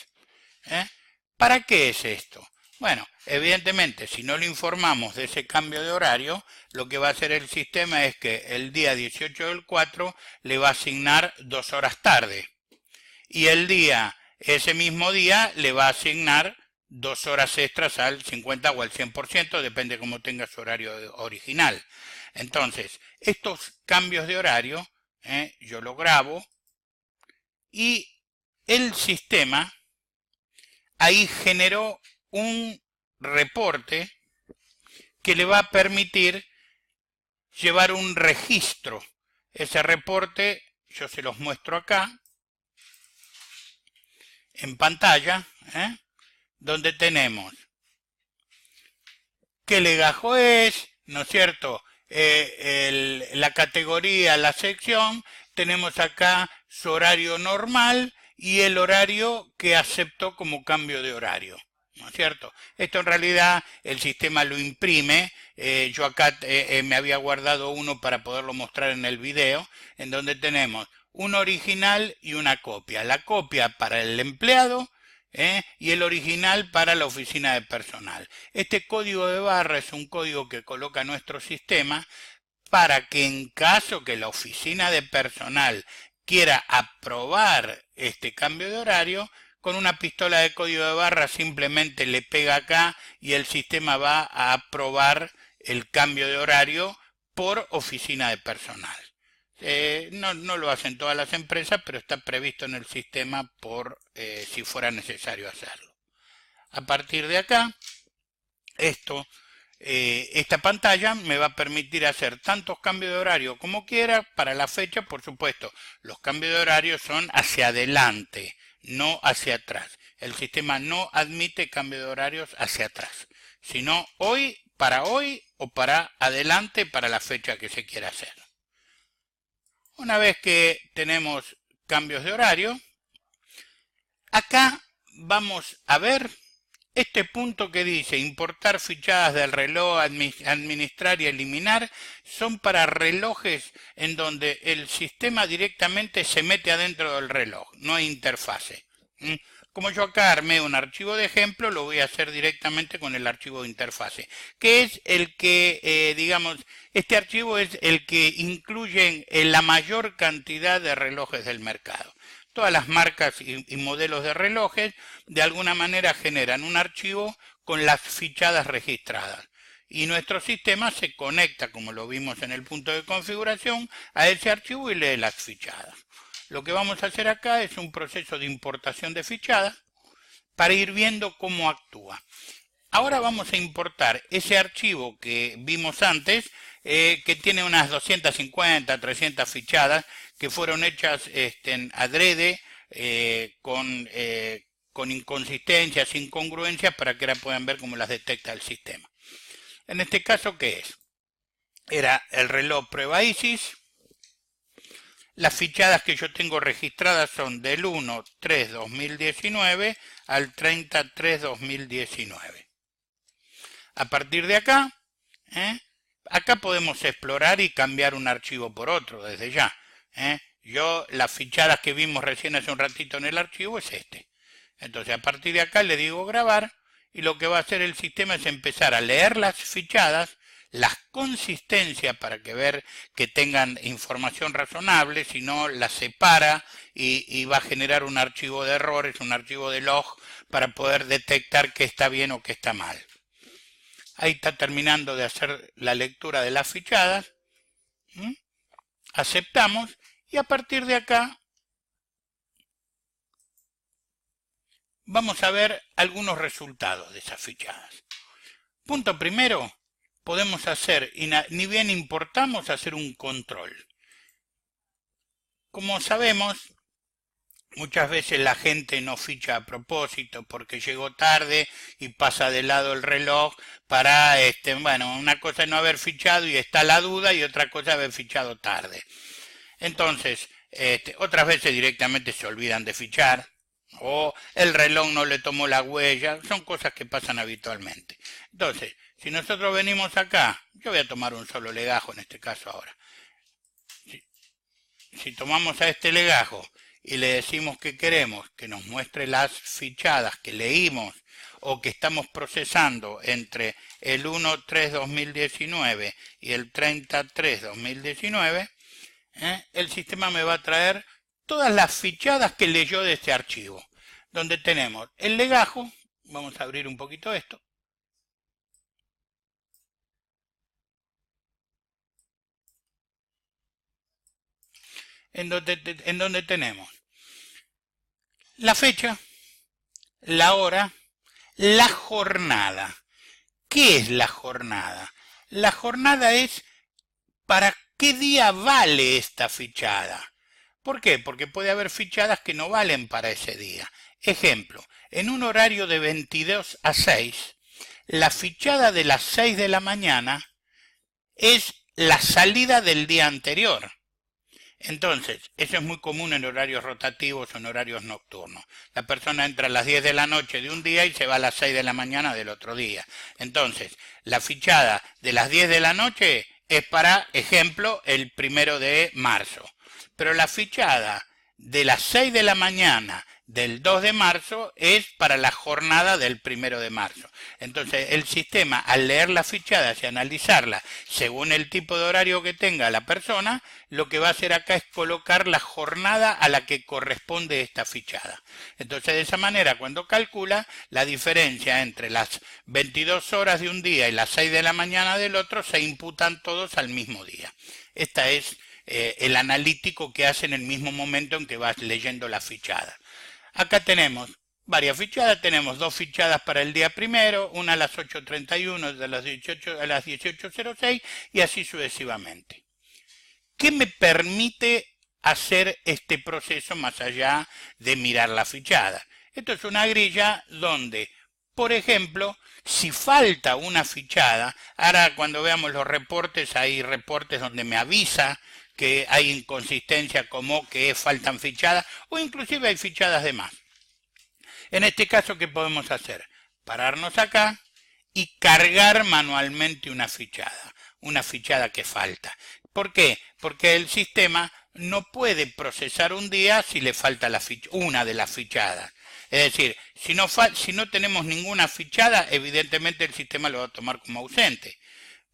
¿Para qué es esto? Bueno, evidentemente, si no le informamos de ese cambio de horario, lo que va a hacer el sistema es que el día 18 del 4 le va a asignar 2 horas tarde. Y ese mismo día, le va a asignar 2 horas extras al 50 o al 100%, depende cómo tenga su horario original. Entonces, estos cambios de horario, yo lo grabo, y el sistema ahí generó un reporte que le va a permitir llevar un registro. Ese reporte yo se los muestro acá en pantalla, donde tenemos qué legajo es, ¿no es cierto? La categoría, la sección, tenemos acá su horario normal y el horario que aceptó como cambio de horario, ¿no es cierto? Esto en realidad el sistema lo imprime. Yo acá me había guardado uno para poderlo mostrar en el video, en donde tenemos un original y una copia. La copia para el empleado y el original para la oficina de personal. Este código de barra es un código que coloca nuestro sistema para que en caso que la oficina de personal quiera aprobar este cambio de horario, con una pistola de código de barra simplemente le pega acá y el sistema va a aprobar el cambio de horario por oficina de personal. No lo hacen todas las empresas, pero está previsto en el sistema por si fuera necesario hacerlo. A partir de acá, esto esta pantalla me va a permitir hacer tantos cambios de horario como quiera. Para la fecha, por supuesto, los cambios de horario son hacia adelante, no hacia atrás. El sistema no admite cambio de horarios hacia atrás, sino hoy o para adelante para la fecha que se quiera hacer. Una vez que tenemos cambios de horario, acá vamos a ver este punto que dice importar fichadas del reloj, administrar y eliminar. Son para relojes en donde el sistema directamente se mete adentro del reloj, no hay interfase. Como yo acá armé un archivo de ejemplo, lo voy a hacer directamente con el archivo de interfase, que es el que, digamos, este archivo es el que incluye la mayor cantidad de relojes del mercado. Todas las marcas y modelos de relojes de alguna manera generan un archivo con las fichadas registradas. Y nuestro sistema se conecta, como lo vimos en el punto de configuración, a ese archivo y lee las fichadas. Lo que vamos a hacer acá es un proceso de importación de fichadas para ir viendo cómo actúa. Ahora vamos a importar ese archivo que vimos antes, que tiene unas 250, 300 fichadas que fueron hechas adrede, con inconsistencias, incongruencias, para que ahora puedan ver cómo las detecta el sistema. En este caso, ¿qué es? Era el reloj prueba ISIS. Las fichadas que yo tengo registradas son del 1/3/2019 al 30/3/2019. A partir de acá, acá podemos explorar y cambiar un archivo por otro desde ya. Las fichadas que vimos recién hace un ratito en el archivo es este. Entonces a partir de acá le digo grabar y lo que va a hacer el sistema es empezar a leer las fichadas, las consistencias para ver que tengan información razonable, si no las separa y va a generar un archivo de errores, un archivo de log para poder detectar qué está bien o qué está mal. Ahí está terminando de hacer la lectura de las fichadas. Aceptamos y a partir de acá vamos a ver algunos resultados de esas fichadas. Punto primero, podemos hacer, ni bien importamos, hacer un control. Como sabemos, muchas veces la gente no ficha a propósito porque llegó tarde y pasa de lado el reloj para, bueno, una cosa es no haber fichado y está la duda y otra cosa es haber fichado tarde. Entonces, otras veces directamente se olvidan de fichar o el reloj no le tomó la huella, son cosas que pasan habitualmente. Entonces, si nosotros venimos acá, yo voy a tomar un solo legajo en este caso ahora. Si tomamos a este legajo y le decimos que queremos que nos muestre las fichadas que leímos o que estamos procesando entre el 1/3/2019 y el 30/3/2019, el sistema me va a traer todas las fichadas que leyó de este archivo, donde tenemos el legajo. Vamos a abrir un poquito esto. En donde tenemos la fecha, la hora, la jornada. ¿Qué es la jornada? La jornada es para qué día vale esta fichada. ¿Por qué? Porque puede haber fichadas que no valen para ese día. Ejemplo, en un horario de 22 a 6, la fichada de las 6 de la mañana es la salida del día anterior. Entonces, eso es muy común en horarios rotativos o en horarios nocturnos. La persona entra a las 10 de la noche de un día y se va a las 6 de la mañana del otro día. Entonces, la fichada de las 10 de la noche es para, ejemplo, el 1 de marzo. Pero la fichada de las 6 de la mañana del 2 de marzo es para la jornada del 1 de marzo. Entonces el sistema, al leer las fichadas y analizarlas según el tipo de horario que tenga la persona, lo que va a hacer acá es colocar la jornada a la que corresponde esta fichada. Entonces de esa manera, cuando calcula la diferencia entre las 22 horas de un día y las 6 de la mañana del otro, se imputan todos al mismo día. Esta es el analítico que hace en el mismo momento en que vas leyendo la fichada. Acá tenemos varias fichadas. Tenemos 2 fichadas para el día primero, una a las 8:31, de las 18 a las 18:06 y así sucesivamente. ¿Qué me permite hacer este proceso más allá de mirar la fichada? Esto es una grilla donde, por ejemplo, si falta una fichada, ahora cuando veamos los reportes, hay reportes donde me avisa que hay inconsistencia como que faltan fichadas o inclusive hay fichadas de más. En este caso, ¿qué podemos hacer? Pararnos acá y cargar manualmente una fichada que falta. ¿Por qué? Porque el sistema no puede procesar un día si le falta una de las fichadas. Es decir, si no tenemos ninguna fichada, evidentemente el sistema lo va a tomar como ausente.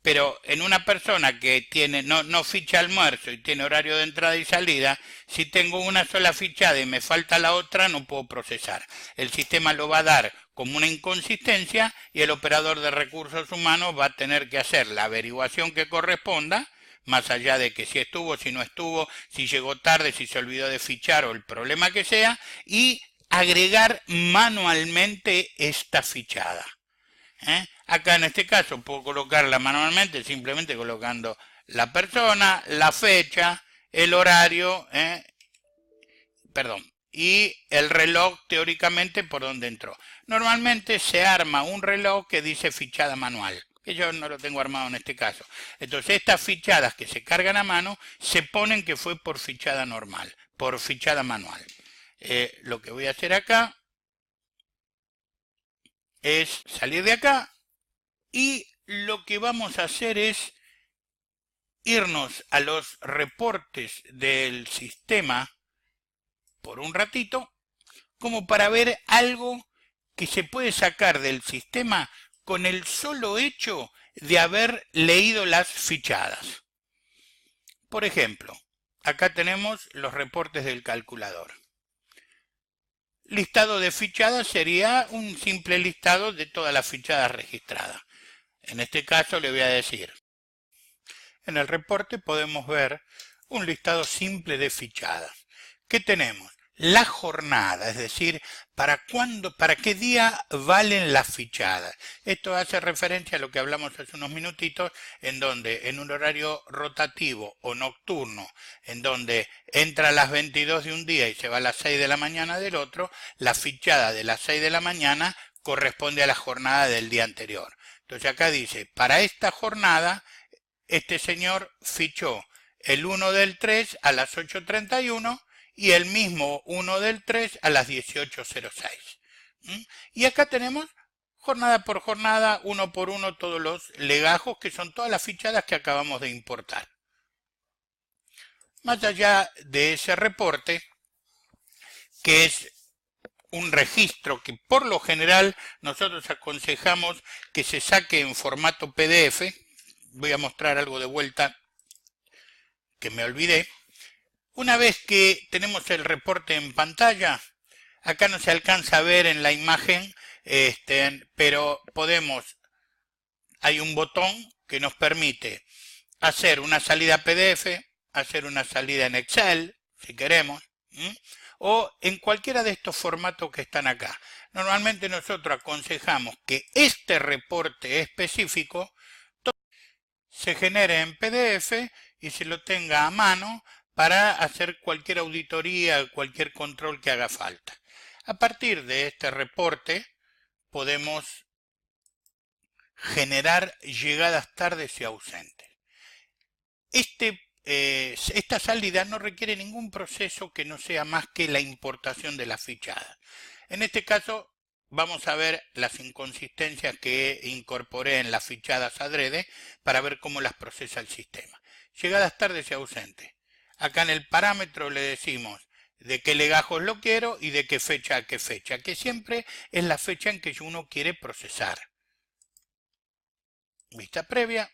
Pero en una persona que no ficha almuerzo y tiene horario de entrada y salida, si tengo una sola fichada y me falta la otra, no puedo procesar. El sistema lo va a dar como una inconsistencia y el operador de recursos humanos va a tener que hacer la averiguación que corresponda, más allá de que si estuvo, si no estuvo, si llegó tarde, si se olvidó de fichar o el problema que sea, y agregar manualmente esta fichada. Acá en este caso puedo colocarla manualmente simplemente colocando la persona, la fecha, el horario, y el reloj teóricamente por donde entró. Normalmente se arma un reloj que dice fichada manual, que yo no lo tengo armado en este caso. Entonces estas fichadas que se cargan a mano se ponen que fue por fichada normal, por fichada manual. Lo que voy a hacer acá es salir de acá y lo que vamos a hacer es irnos a los reportes del sistema por un ratito, como para ver algo que se puede sacar del sistema con el solo hecho de haber leído las fichadas. Por ejemplo, acá tenemos los reportes del calculador. Listado de fichadas sería un simple listado de todas las fichadas registradas. En este caso le voy a decir, en el reporte podemos ver un listado simple de fichadas. ¿Qué tenemos? La jornada, es decir, para qué día valen las fichadas. Esto hace referencia a lo que hablamos hace unos minutitos, en donde en un horario rotativo o nocturno, en donde entra a las 22 de un día y se va a las 6 de la mañana del otro, la fichada de las 6 de la mañana corresponde a la jornada del día anterior. Entonces acá dice, para esta jornada, este señor fichó el 1 del 3 a las 8:31 y el mismo 1 del 3 a las 18:06. Y acá tenemos jornada por jornada, uno por uno, todos los legajos, que son todas las fichadas que acabamos de importar. Más allá de ese reporte, que es un registro que por lo general nosotros aconsejamos que se saque en formato PDF. Voy a mostrar algo de vuelta que me olvidé. Una vez que tenemos el reporte en pantalla, acá no se alcanza a ver en la imagen, pero hay un botón que nos permite hacer una salida PDF, hacer una salida en Excel, si queremos, o en cualquiera de estos formatos que están acá. Normalmente nosotros aconsejamos que este reporte específico se genere en PDF y se lo tenga a mano para hacer cualquier auditoría, cualquier control que haga falta. A partir de este reporte podemos generar llegadas tardes y ausentes. Esta salida no requiere ningún proceso que no sea más que la importación de las fichadas. En este caso vamos a ver las inconsistencias que incorporé en las fichadas adrede para ver cómo las procesa el sistema. Llegadas tardes y ausentes. Acá en el parámetro le decimos de qué legajos lo quiero y de qué fecha a qué fecha, que siempre es la fecha en que uno quiere procesar. Vista previa.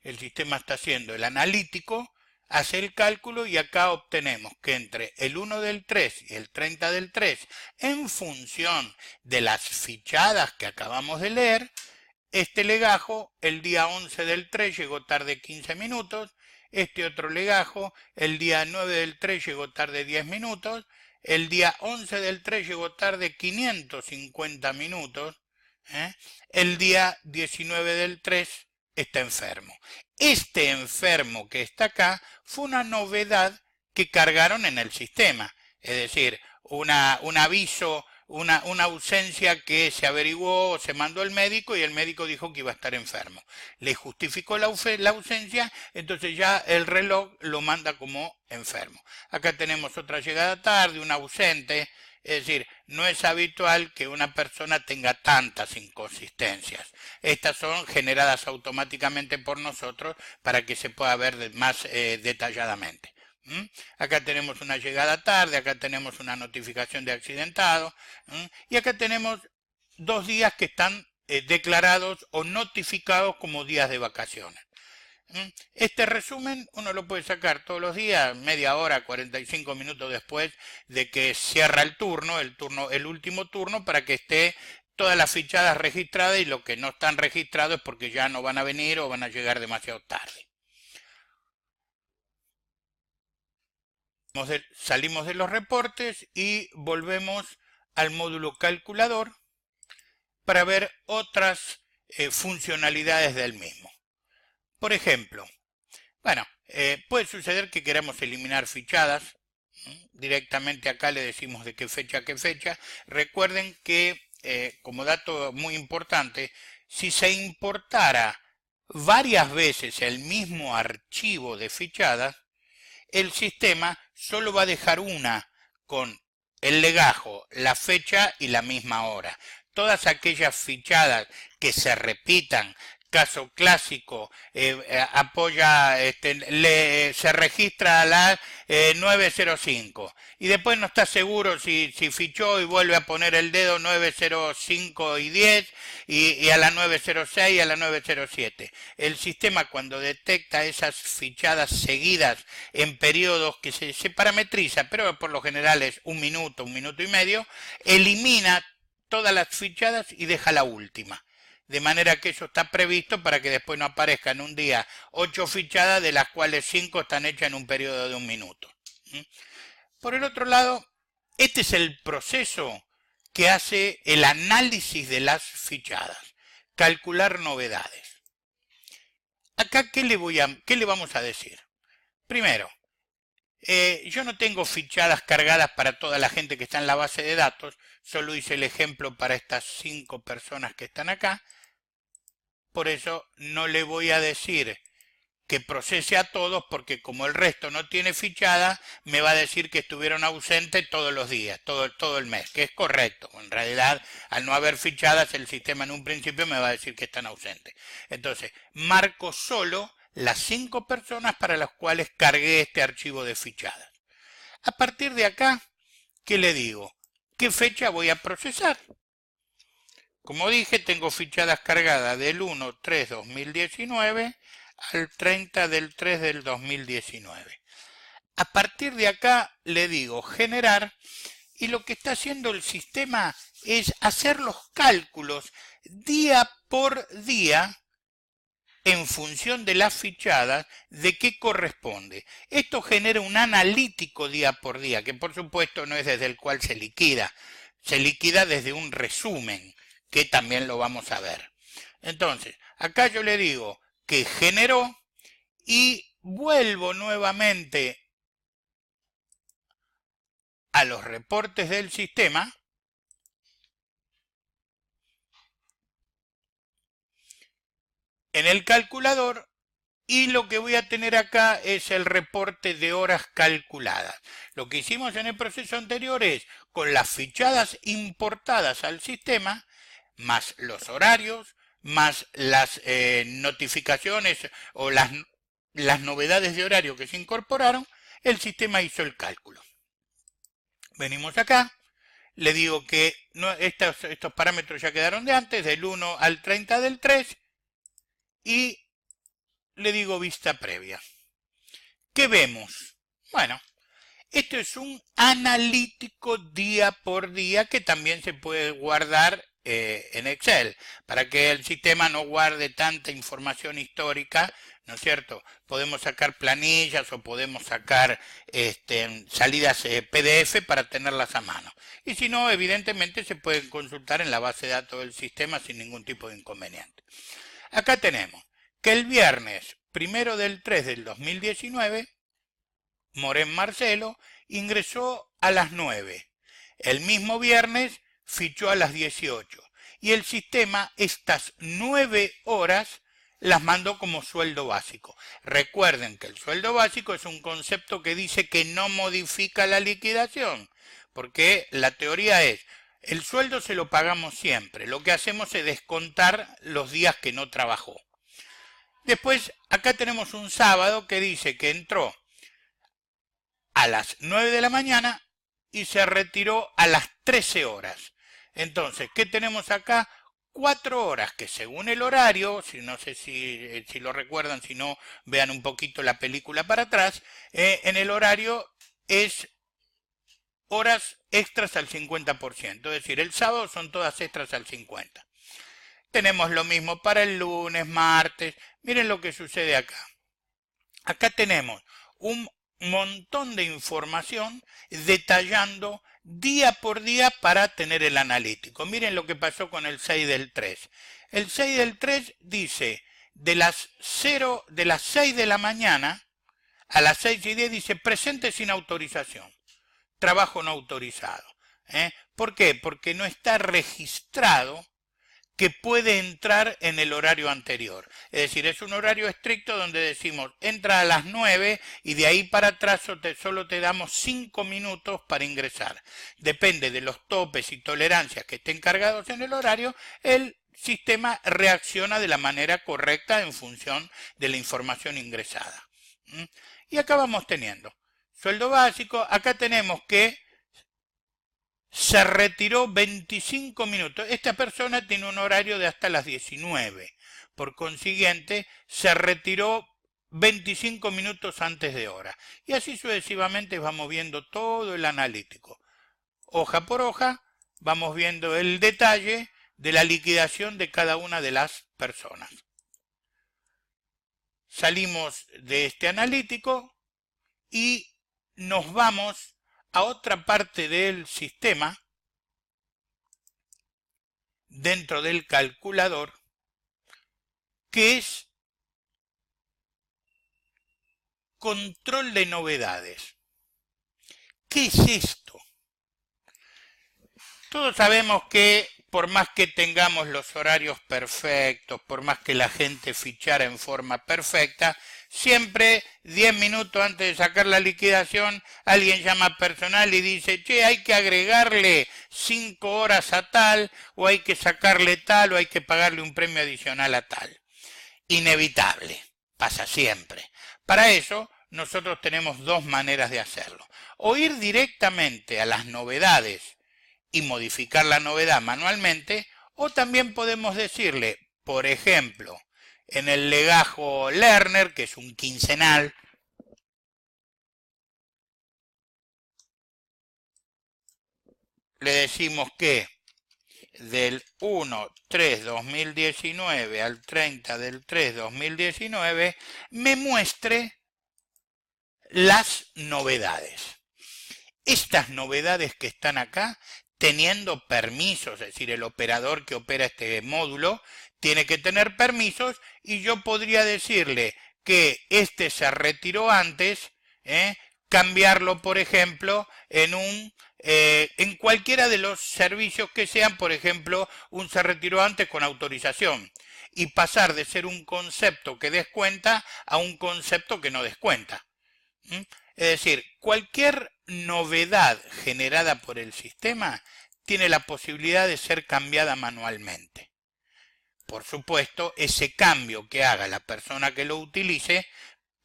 El sistema está haciendo el analítico, hace el cálculo y acá obtenemos que entre el 1 del 3 y el 30 del 3, en función de las fichadas que acabamos de leer, este legajo el día 11 del 3 llegó tarde 15 minutos, este otro legajo, el día 9 del 3 llegó tarde 10 minutos, el día 11 del 3 llegó tarde 550 minutos, ¿eh? El día 19 del 3 está enfermo. Este enfermo que está acá fue una novedad que cargaron en el sistema, es decir, un aviso, una ausencia que se averiguó, se mandó al médico y el médico dijo que iba a estar enfermo. Le justificó la ausencia, entonces ya el reloj lo manda como enfermo. Acá tenemos otra llegada tarde, un ausente, es decir, no es habitual que una persona tenga tantas inconsistencias. Estas son generadas automáticamente por nosotros para que se pueda ver más detalladamente. Acá tenemos una llegada tarde, acá tenemos una notificación de accidentado, y acá tenemos 2 días que están declarados o notificados como días de vacaciones. Este resumen uno lo puede sacar todos los días, media hora, 45 minutos después de que cierra el último turno, para que esté todas las fichadas registradas, y lo que no están registrados es porque ya no van a venir o van a llegar demasiado tarde. Salimos de los reportes y volvemos al módulo calculador para ver otras funcionalidades del mismo. Por ejemplo, bueno, puede suceder que queramos eliminar fichadas. Directamente acá le decimos de qué fecha a qué fecha. Recuerden que, como dato muy importante, si se importara varias veces el mismo archivo de fichadas, el sistema solo va a dejar una con el legajo, la fecha y la misma hora. Todas aquellas fichadas que se repitan, caso clásico, apoya, se registra a las 9:05 y después no está seguro si fichó y vuelve a poner el dedo 9:05 y 10 y a las 9:06 y a las 9:07. El sistema, cuando detecta esas fichadas seguidas en periodos que se parametriza, pero por lo general es un minuto y medio, elimina todas las fichadas y deja la última. De manera que eso está previsto para que después no aparezcan un día 8 fichadas, de las cuales 5 están hechas en un periodo de 1 minuto. Por el otro lado, este es el proceso que hace el análisis de las fichadas, calcular novedades. Acá, ¿qué le vamos a decir? Primero, yo no tengo fichadas cargadas para toda la gente que está en la base de datos, solo hice el ejemplo para estas 5 personas que están acá. Por eso no le voy a decir que procese a todos, porque como el resto no tiene fichada, me va a decir que estuvieron ausentes todos los días, todo el mes, que es correcto. En realidad, al no haber fichadas, el sistema en un principio me va a decir que están ausentes. Entonces, marco solo las 5 personas para las cuales cargué este archivo de fichadas. A partir de acá, ¿qué le digo? ¿Qué fecha voy a procesar? Como dije, tengo fichadas cargadas del 1/3/2019 al 30 del 3 del 2019. A partir de acá le digo generar, y lo que está haciendo el sistema es hacer los cálculos día por día en función de las fichadas de qué corresponde. Esto genera un analítico día por día, que por supuesto no es desde el cual se liquida desde un resumen, que también lo vamos a ver. Entonces, acá yo le digo que generó y vuelvo nuevamente a los reportes del sistema. En el calculador, y lo que voy a tener acá es el reporte de horas calculadas. Lo que hicimos en el proceso anterior es, con las fichadas importadas al sistema, más los horarios, más las notificaciones o las novedades de horario que se incorporaron, el sistema hizo el cálculo. Venimos acá, le digo que estos parámetros ya quedaron de antes, del 1 al 30 del 3, y le digo vista previa. ¿Qué vemos? Bueno, esto es un analítico día por día que también se puede guardar en Excel, para que el sistema no guarde tanta información histórica, ¿no es cierto? Podemos sacar planillas o podemos sacar salidas PDF para tenerlas a mano. Y si no, evidentemente se pueden consultar en la base de datos del sistema sin ningún tipo de inconveniente. Acá tenemos que el viernes 1 del 3 del 2019, Morén Marcelo ingresó a las 9. El mismo viernes fichó a las 18 y el sistema estas 9 horas las mandó como sueldo básico. Recuerden que el sueldo básico es un concepto que dice que no modifica la liquidación, porque la teoría es, el sueldo se lo pagamos siempre, lo que hacemos es descontar los días que no trabajó. Después, acá tenemos un sábado que dice que entró a las 9 de la mañana y se retiró a las 13 horas. Entonces, ¿qué tenemos acá? 4 horas que según el horario, no sé si lo recuerdan, si no, vean un poquito la película para atrás, en el horario es horas extras al 50%, es decir, el sábado son todas extras al 50%. Tenemos lo mismo para el lunes, martes, miren lo que sucede acá. Acá tenemos un montón de información detallando día por día para tener el analítico. Miren lo que pasó con el 6 del 3. El 6 del 3 dice de las 6 de la mañana a las 6:10 dice presente sin autorización, trabajo no autorizado. ¿Por qué? Porque no está registrado que puede entrar en el horario anterior. Es decir, es un horario estricto donde decimos, entra a las 9 y de ahí para atrás solo te damos 5 minutos para ingresar. Depende de los topes y tolerancias que estén cargados en el horario, el sistema reacciona de la manera correcta en función de la información ingresada. Y acá vamos teniendo sueldo básico, acá tenemos que se retiró 25 minutos. Esta persona tiene un horario de hasta las 19. Por consiguiente, se retiró 25 minutos antes de hora. Y así sucesivamente vamos viendo todo el analítico. Hoja por hoja, vamos viendo el detalle de la liquidación de cada una de las personas. Salimos de este analítico y nos vamos a otra parte del sistema, dentro del calculador, que es control de novedades. ¿Qué es esto? Todos sabemos que por más que tengamos los horarios perfectos, por más que la gente fichara en forma perfecta, siempre 10 minutos antes de sacar la liquidación, alguien llama personal y dice, che, hay que agregarle 5 horas a tal, o hay que sacarle tal, o hay que pagarle un premio adicional a tal. Inevitable, pasa siempre. Para eso, nosotros tenemos dos maneras de hacerlo. O ir directamente a las novedades y modificar la novedad manualmente, o también podemos decirle, por ejemplo, en el legajo Lerner, que es un quincenal, le decimos que del 1/3/2019 al 30/3/2019 me muestre las novedades. Estas novedades que están acá, teniendo permisos, es decir, el operador que opera este módulo tiene que tener permisos y yo podría decirle que este se retiró antes, cambiarlo, por ejemplo, en cualquiera de los servicios que sean, por ejemplo, un se retiró antes con autorización, y pasar de ser un concepto que descuenta a un concepto que no descuenta. Es decir, cualquier novedad generada por el sistema tiene la posibilidad de ser cambiada manualmente. Por supuesto, ese cambio que haga la persona que lo utilice,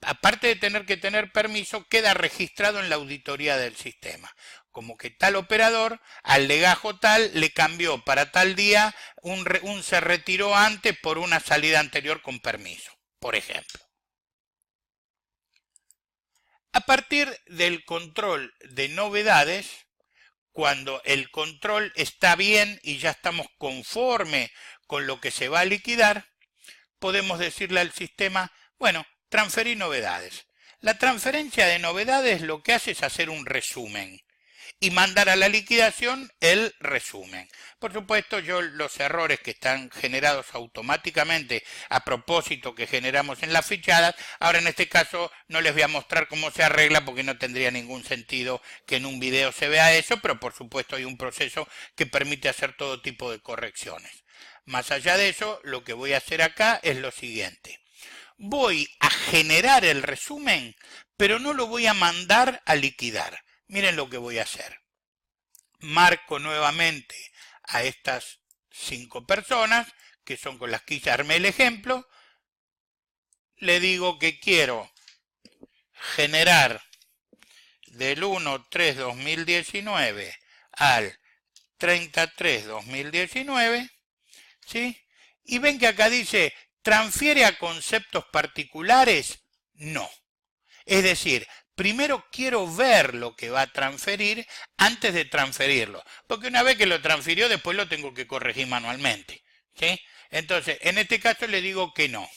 aparte de tener que tener permiso, queda registrado en la auditoría del sistema. Como que tal operador, al legajo tal, le cambió para tal día un se retiró antes por una salida anterior con permiso, por ejemplo. A partir del control de novedades, cuando el control está bien y ya estamos conforme con lo que se va a liquidar, podemos decirle al sistema, bueno, transferir novedades. La transferencia de novedades lo que hace es hacer un resumen y mandar a la liquidación el resumen. Por supuesto, yo los errores que están generados automáticamente a propósito que generamos en las fichadas, ahora en este caso no les voy a mostrar cómo se arregla porque no tendría ningún sentido que en un video se vea eso, pero por supuesto hay un proceso que permite hacer todo tipo de correcciones. Más allá de eso, lo que voy a hacer acá es lo siguiente. Voy a generar el resumen, pero no lo voy a mandar a liquidar. Miren lo que voy a hacer. Marco nuevamente a estas 5 personas, que son con las que ya armé el ejemplo. Le digo que quiero generar del 1/3/2019 al 30/3/2019, ¿sí? Y ven que acá dice, ¿transfiere a conceptos particulares? No. Es decir, primero quiero ver lo que va a transferir antes de transferirlo. Porque una vez que lo transfirió, después lo tengo que corregir manualmente, ¿sí? Entonces, en este caso le digo que no.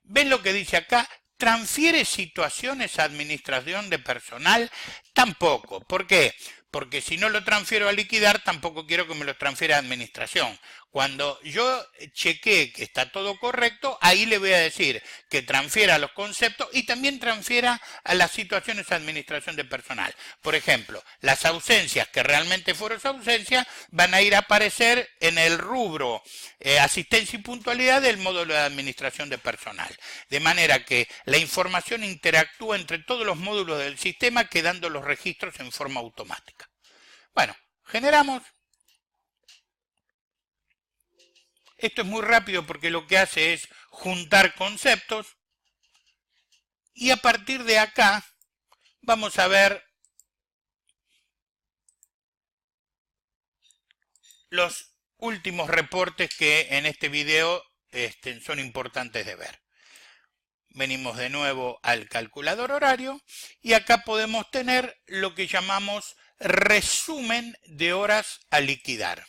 ¿Ven lo que dice acá? ¿Transfiere situaciones a administración de personal? Tampoco. ¿Por qué? Porque si no lo transfiero a liquidar, tampoco quiero que me lo transfiera a administración. Cuando yo chequee que está todo correcto, ahí le voy a decir que transfiera a los conceptos y también transfiera a las situaciones de administración de personal. Por ejemplo, las ausencias que realmente fueron ausencias van a ir a aparecer en el rubro asistencia y puntualidad del módulo de administración de personal. De manera que la información interactúa entre todos los módulos del sistema, quedando los registros en forma automática. Bueno, generamos. Esto es muy rápido porque lo que hace es juntar conceptos y a partir de acá vamos a ver los últimos reportes que en este video son importantes de ver. Venimos de nuevo al calculador horario y acá podemos tener lo que llamamos resumen de horas a liquidar.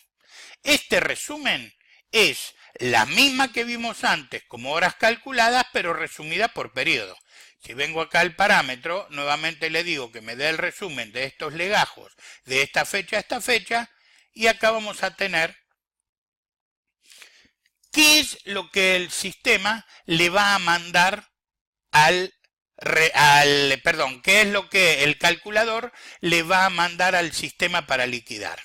Este resumen es la misma que vimos antes como horas calculadas, pero resumida por periodo. Si vengo acá al parámetro, nuevamente le digo que me dé el resumen de estos legajos de esta fecha a esta fecha, y acá vamos a tener qué es lo que el sistema le va a mandar qué es lo que el calculador le va a mandar al sistema para liquidar.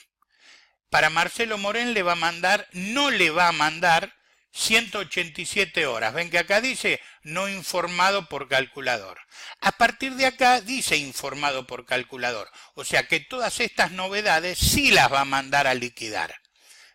Para Marcelo Morén no le va a mandar 187 horas. Ven que acá dice no informado por calculador. A partir de acá dice informado por calculador. O sea que todas estas novedades sí las va a mandar a liquidar.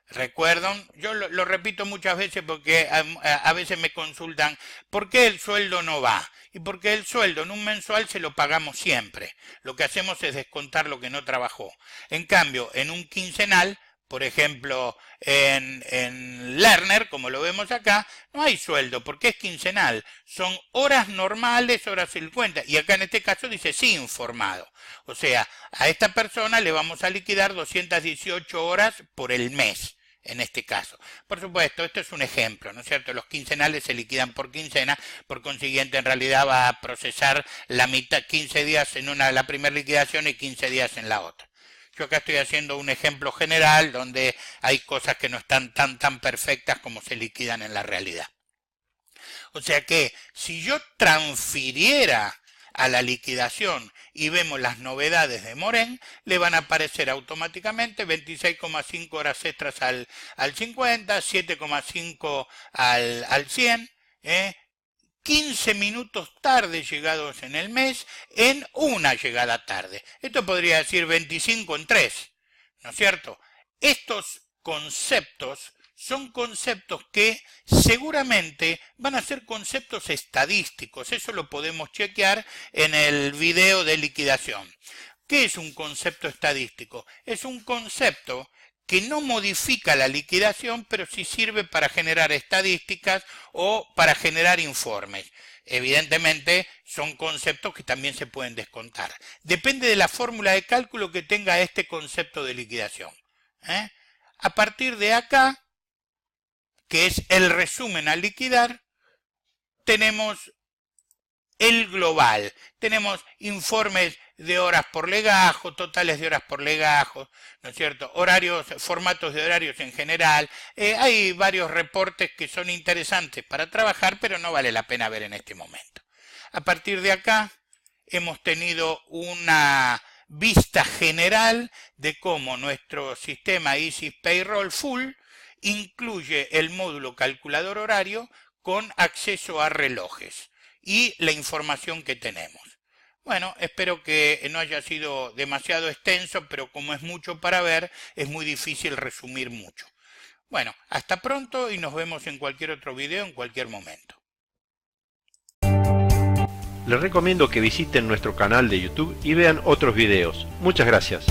¿Recuerdan? Yo lo repito muchas veces porque a veces me consultan ¿por qué el sueldo no va? Y porque el sueldo en un mensual se lo pagamos siempre. Lo que hacemos es descontar lo que no trabajó. En cambio, en un quincenal, por ejemplo, en Lerner, como lo vemos acá, no hay sueldo porque es quincenal. Son horas normales, horas 50. Y acá en este caso dice sí informado. O sea, a esta persona le vamos a liquidar 218 horas por el mes. En este caso. Por supuesto, esto es un ejemplo, ¿no es cierto? Los quincenales se liquidan por quincena, por consiguiente en realidad va a procesar la mitad, 15 días en la primera liquidación y 15 días en la otra. Yo acá estoy haciendo un ejemplo general donde hay cosas que no están tan perfectas como se liquidan en la realidad. O sea que si yo transfiriera a la liquidación y vemos las novedades de Morén, le van a aparecer automáticamente 26,5 horas extras al 50, 7,5 al 100, 15 minutos tarde llegados en el mes en una llegada tarde. Esto podría decir 25 en 3, ¿no es cierto? Estos conceptos son conceptos que seguramente van a ser conceptos estadísticos. Eso lo podemos chequear en el video de liquidación. ¿Qué es un concepto estadístico? Es un concepto que no modifica la liquidación, pero sí sirve para generar estadísticas o para generar informes. Evidentemente son conceptos que también se pueden descontar. Depende de la fórmula de cálculo que tenga este concepto de liquidación. A partir de acá, que es el resumen a liquidar, tenemos el global. Tenemos informes de horas por legajo, totales de horas por legajo, ¿no es cierto? Horarios, formatos de horarios en general. Hay varios reportes que son interesantes para trabajar, pero no vale la pena ver en este momento. A partir de acá hemos tenido una vista general de cómo nuestro sistema Easy Payroll Full incluye el módulo calculador horario con acceso a relojes y la información que tenemos. Bueno, espero que no haya sido demasiado extenso, pero como es mucho para ver, es muy difícil resumir mucho. Bueno, hasta pronto y nos vemos en cualquier otro video en cualquier momento. Les recomiendo que visiten nuestro canal de YouTube y vean otros videos. Muchas gracias.